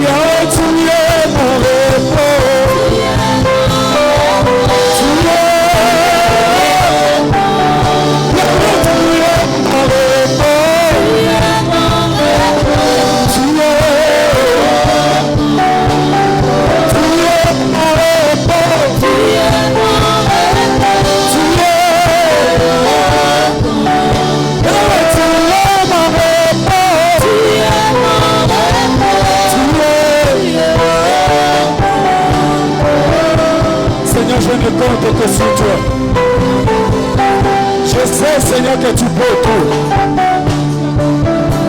Yahweh, tu es mon repos. Tu es mon repos. Tu Seigneur, je ne compte que sur toi. Je sais, Seigneur, que tu peux tout.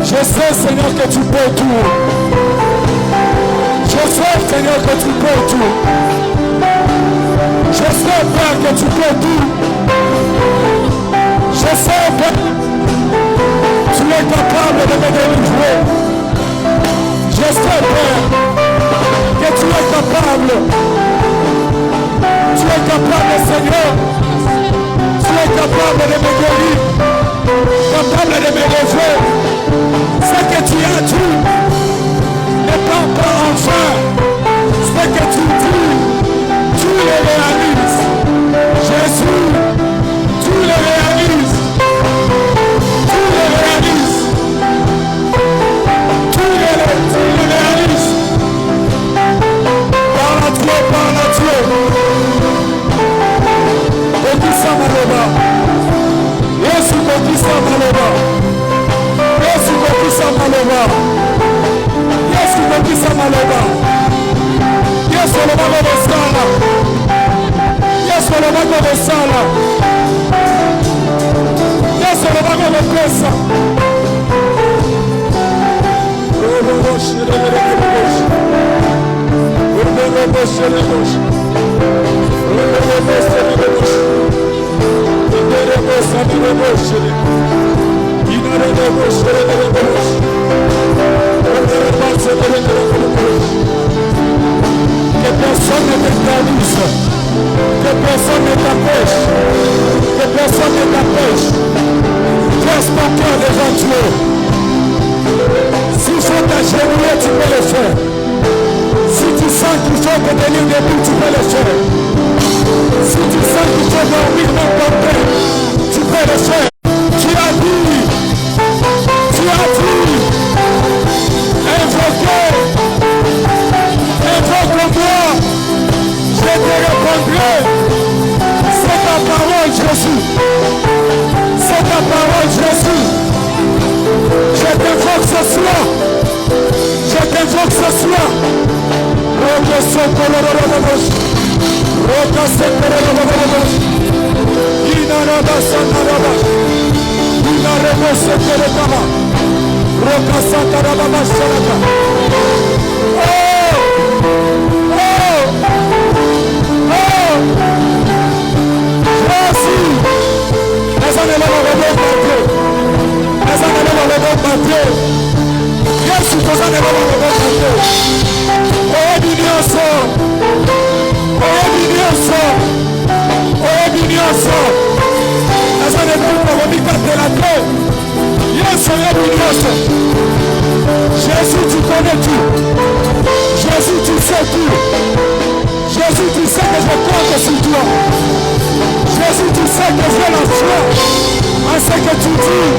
Je sais, Seigneur, que tu peux tout. Je sais, Seigneur, que tu peux tout. Je sais, Père, que tu peux tout. Je sais, Père, tu es capable de me délivrer. Je sais, Père, que tu es capable. Tu es capable, Seigneur. Tu es capable de me guérir. Capable de me lever. Ce que tu as dit ne part pas en vain. Ce que tu dis, tu le réalises. Jésus, tu le réalises. Tu le réalises. Tu le réalises. Parle à Dieu, parle à Dieu. Kokisa maloba. Yesu kokisa maloba. Yesu kokisa maloba. Yesu kokisa maloba. Yesu loba kosala. Yesu loba kosala. Yesu loba kopesa. Que personne ne t'interdise, que personne ne t'empêche, que personne ne t'empêche. Laisse ton cœur devant Dieu. Si faut t'agenouiller, tu peux le faire. Si tu sens qu'il faut te tenir debout, tu peux le faire. Si tu sens qu'il faut dormir dans ton pain, tu peux le faire. Tu as dit, invoquez, invoque-moi, je te répondrai. C'est ta parole, Jésus. C'est ta parole, Jésus. Je t'invoque ce soir. Je t'invoque ce soir. Jésus, tu connais tout. Jésus, tu sais tout. Jésus, tu sais que je compte sur toi. Jésus, tu sais que j'ai la foi en ce que tu dis.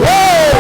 Hey!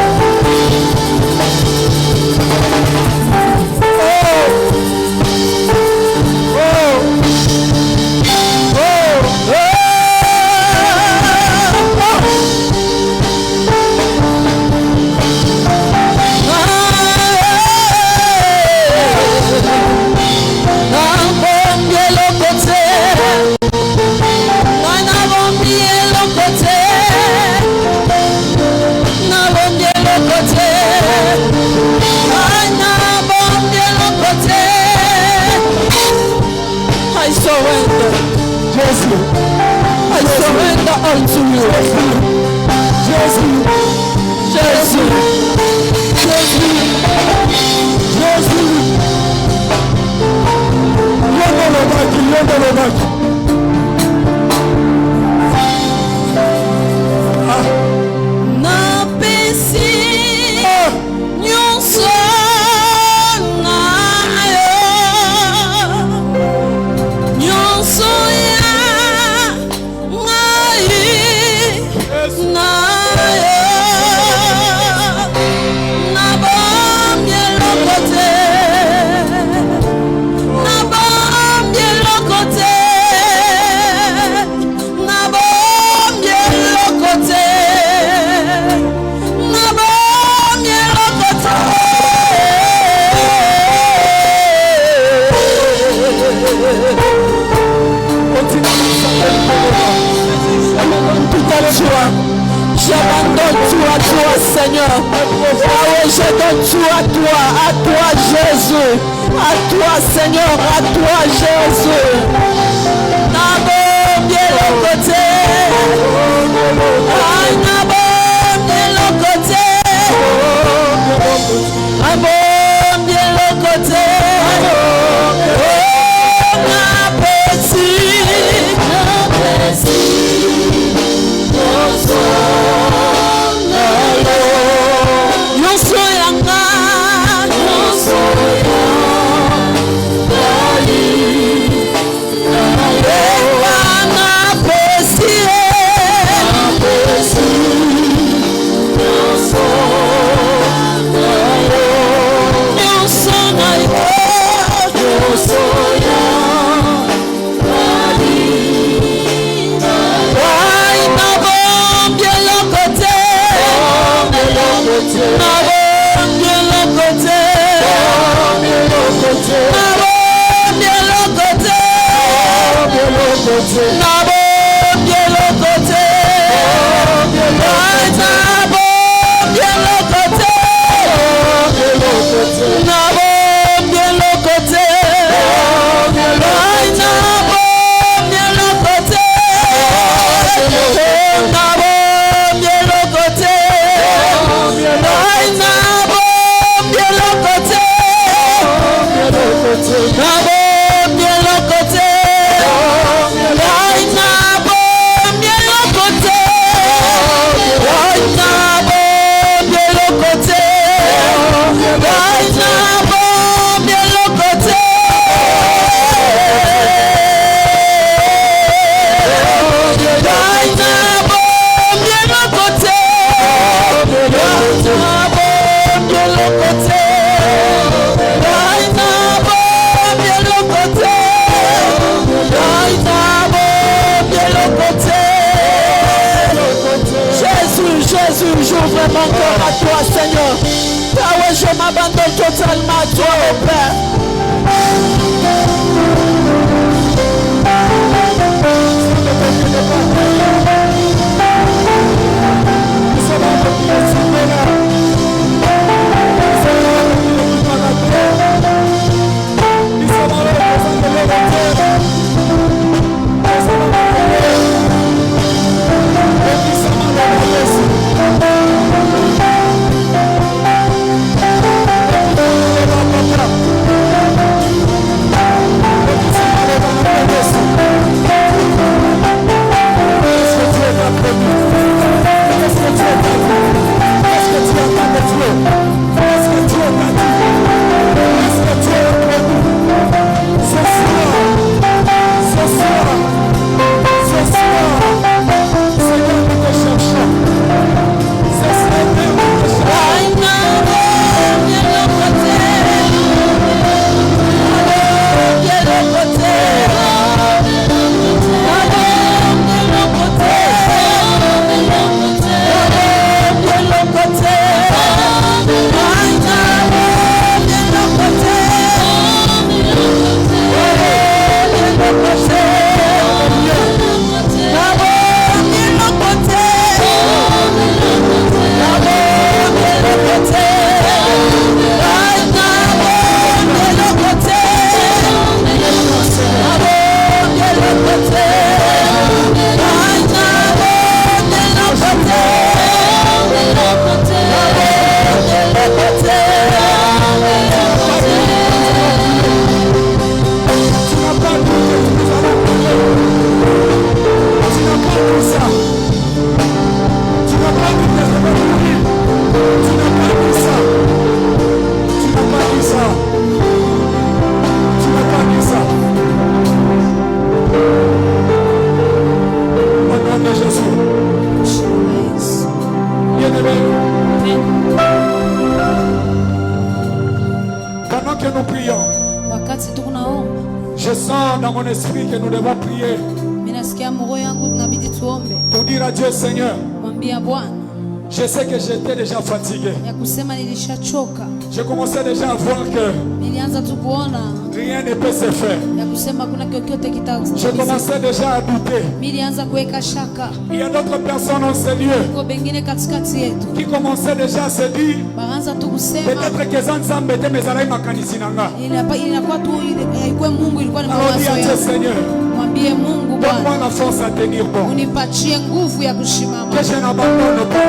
Unto you, Jesus, Jesus, Jesus, Jesus. Seigneur. Oh, je donne tout à toi Jésus. À toi Seigneur, à toi Jésus. Nabo bien le côté. Nabo bien le côté. Nabo bien le côté. Mon cœur à toi Seigneur. Yahweh, je m'abandonne totalement à toi, mon Père. Je sens dans mon esprit que nous devons prier pour dire à Dieu, Seigneur, je sais que j'étais déjà fatigué. Je commençais déjà à voir que rien ne peut se faire. Je commençais déjà à douter. Il y a d'autres personnes en ce lieu qui commençaient déjà à se dire peut-être que Zanzambe te mezalai makanisi nanga. Seigneur, donne-moi la force à tenir bon. Que je n'abandonne pas.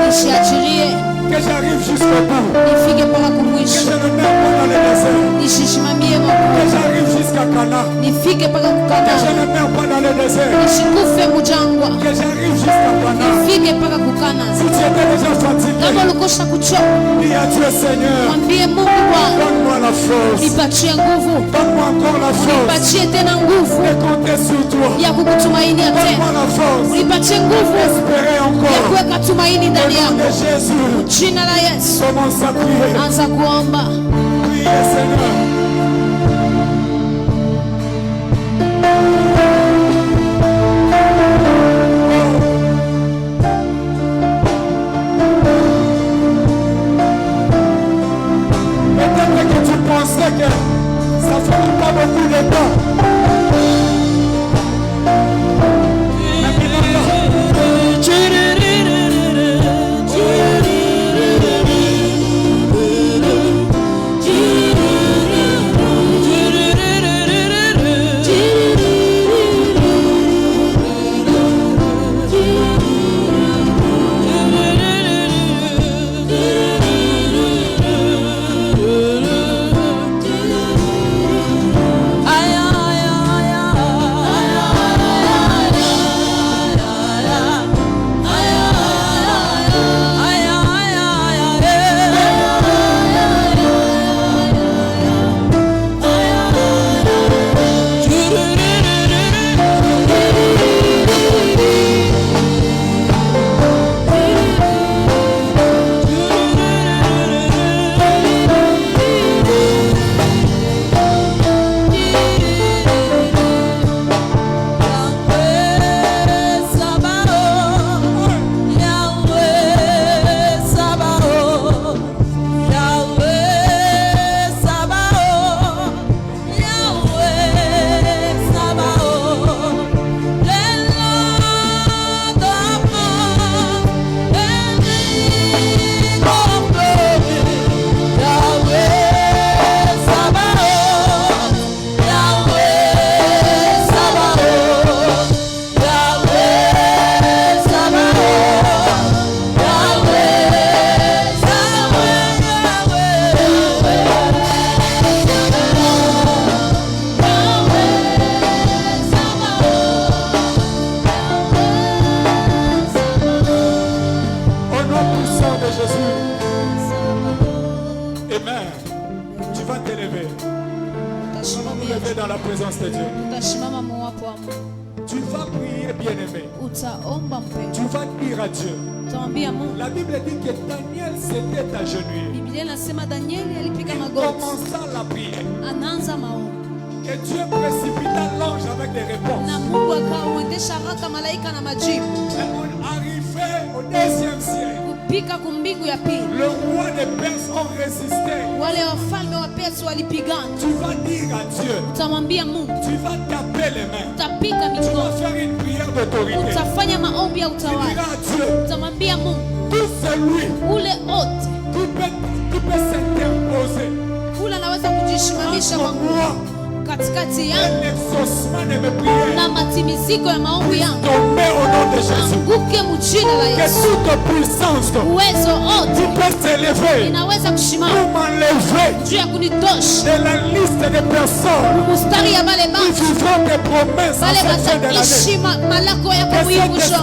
Que j'arrive jusqu'au bout. Que je ne meurs pas dans le désert. Que j'arrive jusqu'à Cana. Que je ne meurs pas dans le désert. Que j'arrive jusqu'à Cana. Si tu étais déjà fatigué, dis à Dieu Seigneur, donne-moi la force. Donne-moi encore la force de compter sur toi. Donne-moi la force d'espérer encore. Au nom de Jésus. Commence à prier. Priez Seigneur. Peut-être que tu pensais que ça ne ferait pas beaucoup de temps. Dans la présence de Dieu. Tu vas prier, bien-aimé. Tu vas dire à Dieu. La Bible dit que Daniel s'était agenouillé. Il commença la prière. Et Dieu précipita l'ange avec des réponses. Et on arrivait au 2e siècle. Le roi des Perses ont résisté. Tu vas dire à Dieu. Tu vas taper les mains. Tu vas faire une prière d'autorité. Tu diras à Dieu. Tout celui qui peut s'interposer entre moi katikati yangu na matimiziko ya maombi yangu anguke mjina la Yesu. Uwezo wote inaweza kushimama juu ya kunitosha mustari ya wale wataishi malako yako mwisho.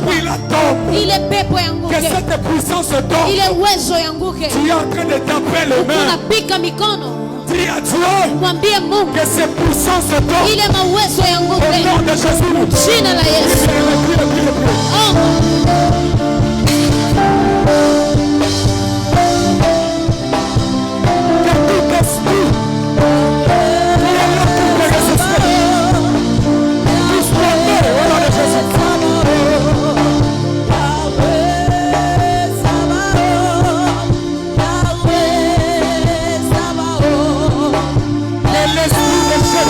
Ile pepo yanguke, ile uwezo yanguke. Unapika mikono, mwambie Mungu ile mawezo yanguke jina la Yesu. L'esprit de chef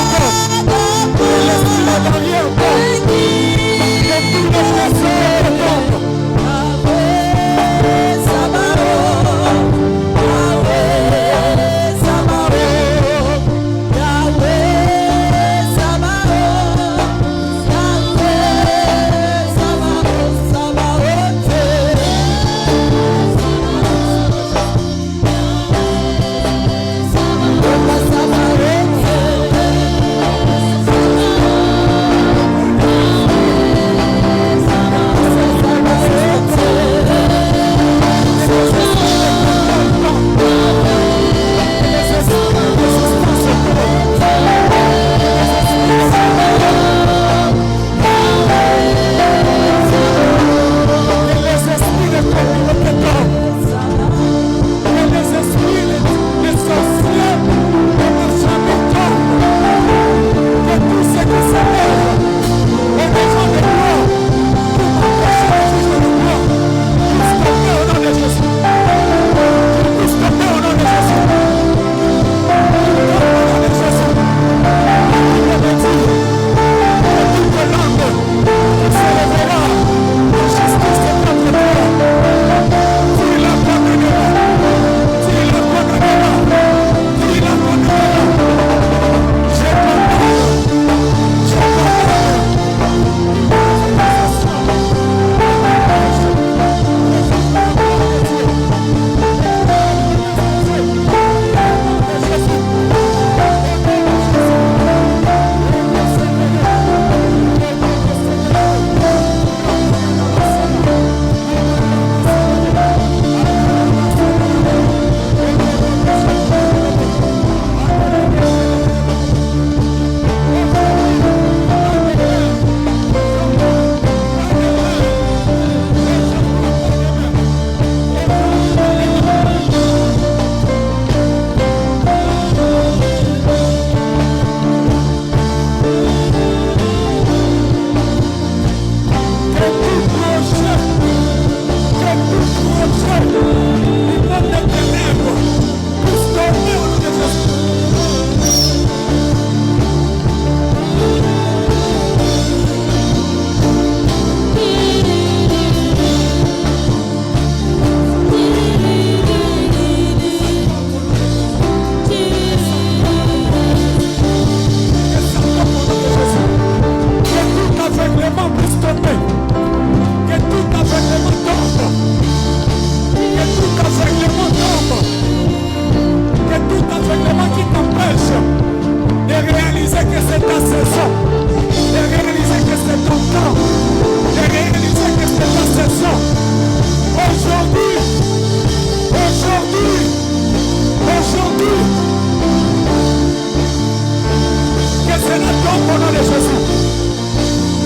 cela tombe au nom de Jésus.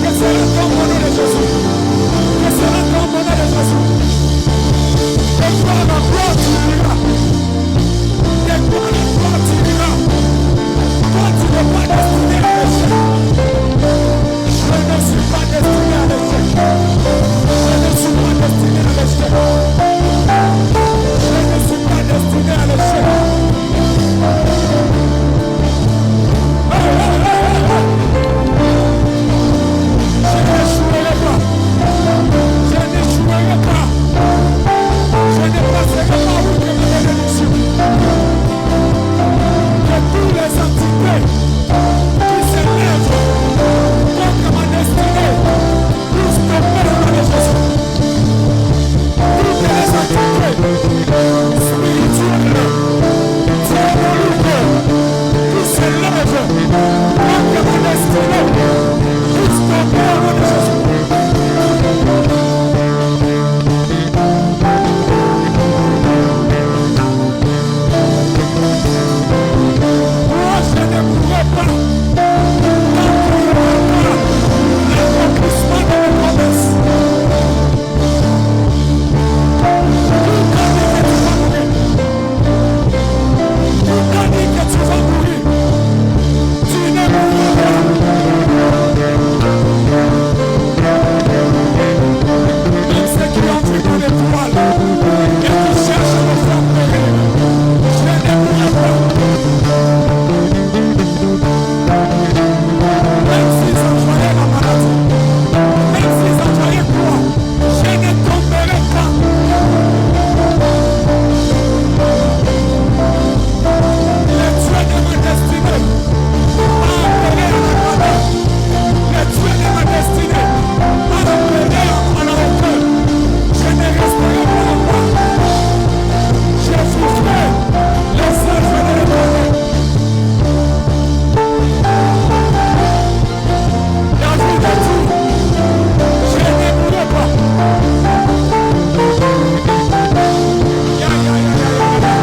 Que cela tombe au nom de Jésus. Que cela tombe au nom de Jésus. De gloire en gloire tu iras. De gloire en gloire tu iras. Toi tu n'es pas destiné à l'échec. Je ne suis pas destiné à l'échec. Je ne suis pas destiné à l'échec. Je ne suis pas destiné à l'échec. Je n'échouerai pas. Je n'échouerai pas. Je ne passerai pas outre ma bénédiction. Que tous les entités qui s'élèvent contre ma destinée puissent tomber au nom de Jésus. Toutes les entités spirituelles, diaboliques, qui s'élèvent contre ma destinée puissent tomber au nom de Jésus. Moi, je ne pourrai pas l'accomplissement de mes promesses. Tout a dit que tu vas mourir. Tu ne mourras pas. Même ceux qui ont vu mon étoile et qui cherchent à me faire périr, je ne mourrai pas. Même s'ils envoyaient la maladie, même s'ils envoyaient quoi, je ne tomberai pas. Le Dieu de ma destinée a appelé à la grandeur. Le Dieu de ma destinée a appelé à la hauteur. Je ne resterai pas en bas. Je vivrai les œuvres de l'Éternel. David a dit, je ne mourrai pas. Ya, ya, ya, ya, ya, ya.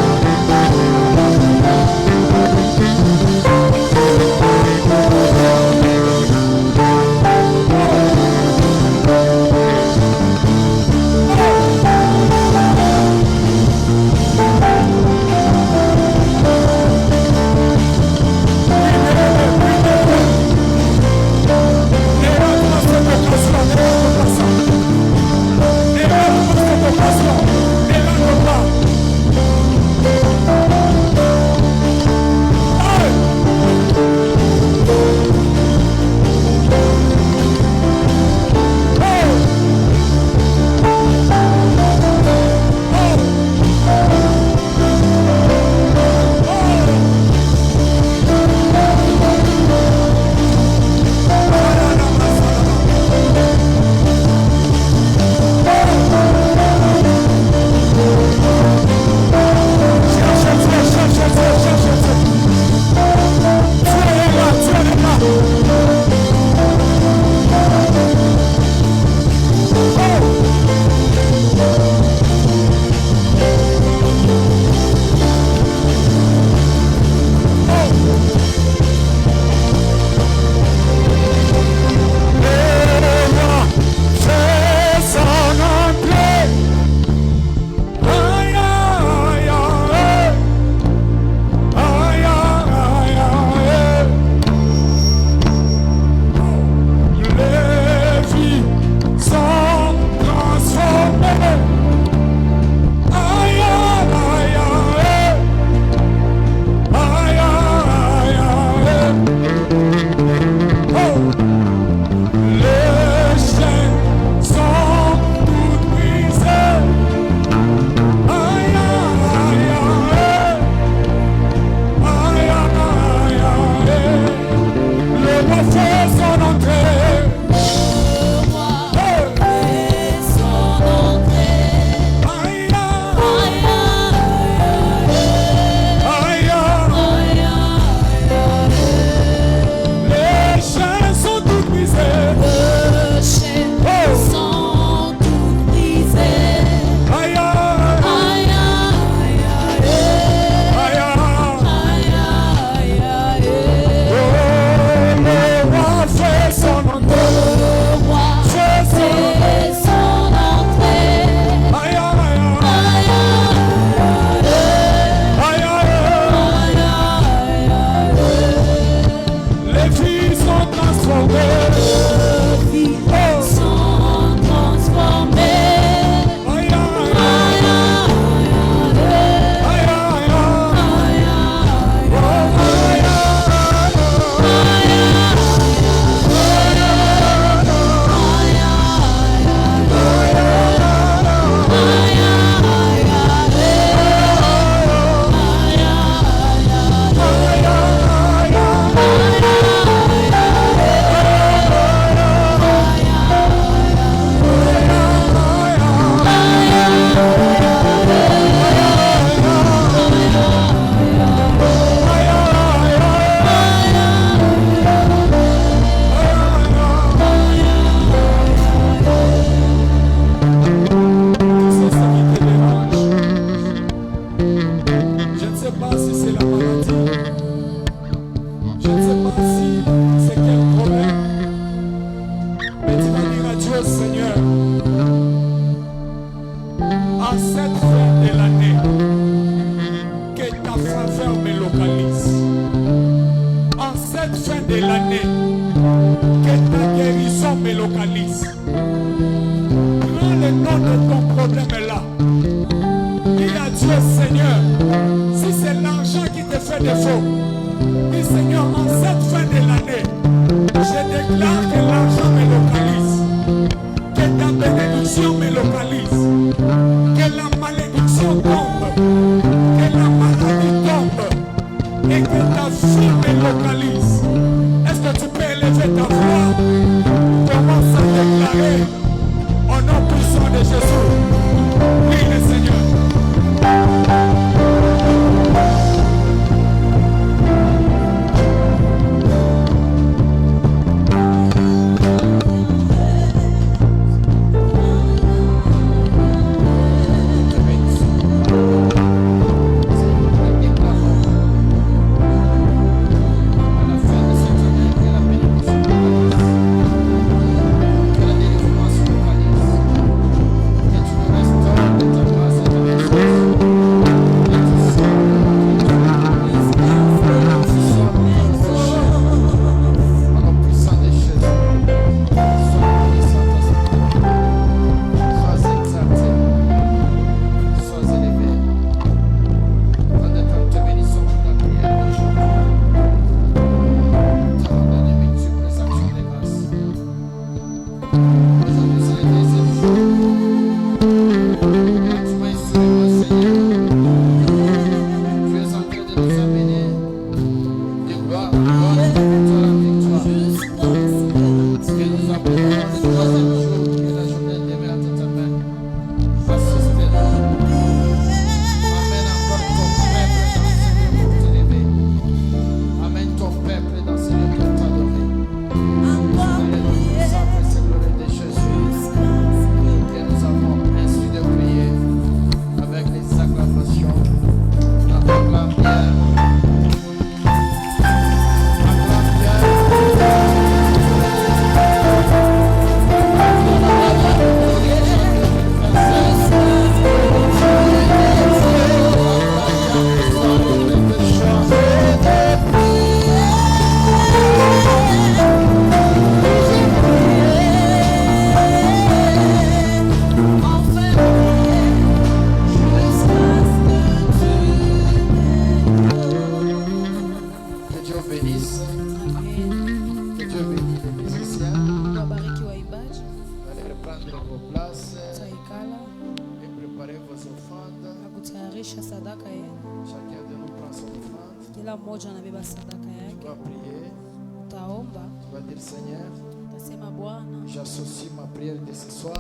J'associe ma prière de ce soir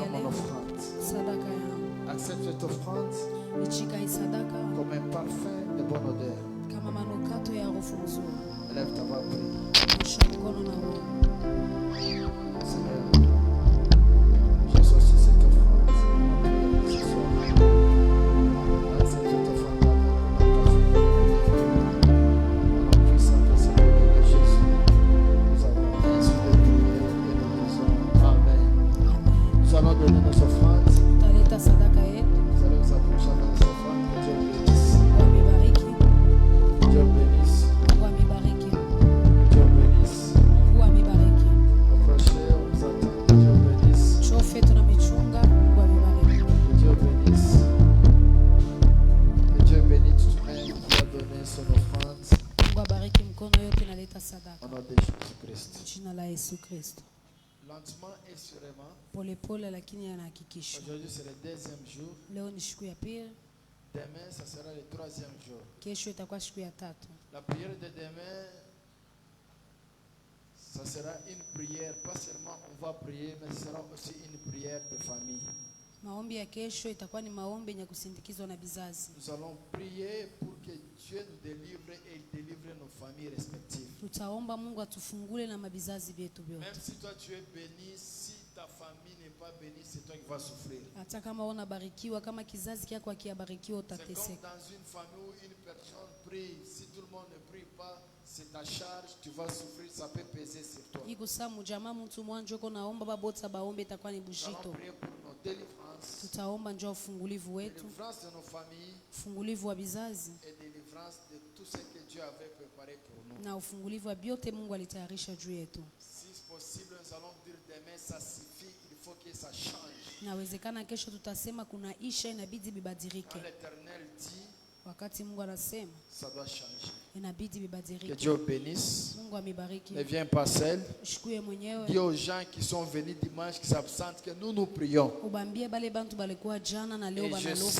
à mon offrande. Accepte cette offrande comme un parfum de bonne odeur. Lève ta voix, prie. Seigneur, j'associe cette offrande de ce soir. Accepte cette offrande au nom puissant de Seigneur de Jésus. Nous avons ainsi de prier et nous disons Amen. Nous allons donner nos offrandes. Nous allons nous approcher de nos offrandes. Que Dieu bénisse. Dieu bénisse. tunaleta sadaka. Au nom de Jésus-Christ. Jina la Yesu Kristo. Lentement et sûrement. Polepole lakini yanahakikishwa. Aujourd'hui c'est le deuxième jour. Leo ni siku ya pili. Demain ça sera le troisième jour. Kesho itakuwa siku ya tatu. La prière de demain, ça sera une prière, pas seulement on va prier, mais ce sera aussi une prière de famille. Maombi ya kesho itakuwa ni maombi yenye kusindikizwa na bizazi. Nous allons prier pour que Dieu nous délivre et délivre nos familles respectives. Tutaomba Mungu atufungule na mabizazi vyetu vyote. Même si toi tu es béni, si ta famille n'est pas bénie, c'est toi qui vas souffrir. Hata kama unabarikiwa, kama kizazi kyako hakibarikiwa C'est comme utateseka. dans une famille où une personne prie, si tout le monde ne prie pas, c'est ta charge, tu vas souffrir, ça peut peser sur toi. Iko saa mjamaa mtu mwanjo ko naomba babota baombe itakuwa ni Nous allons bujito. prier pour nos délivrances, Tutaomba njoo ufungulivu wetu, délivrance de nos familles ufungulivu wa bizazi et délivrance de tout ce que Dieu avait préparé pour nous. na ufungulivu wa vyote Mungu alitayarisha juu yetu. Si c'est possible, nous allons dire demain, ça suffit, il faut que ça change. Nawezekana kesho tutasema kuna isha inabidi bibadilike. Quand l'Éternel dit, Wakati Mungu anasema ça doit changer. inabidi Que bibadilike. Dieu bénisse. Mungu amebariki. Ne viens pas seul. Shikuye mwenyewe. Dis aux gens qui sont venus dimanche, qui s'absentent, que nous prions. Ubambie bale bantu balikuwa jana na leo Et je banalo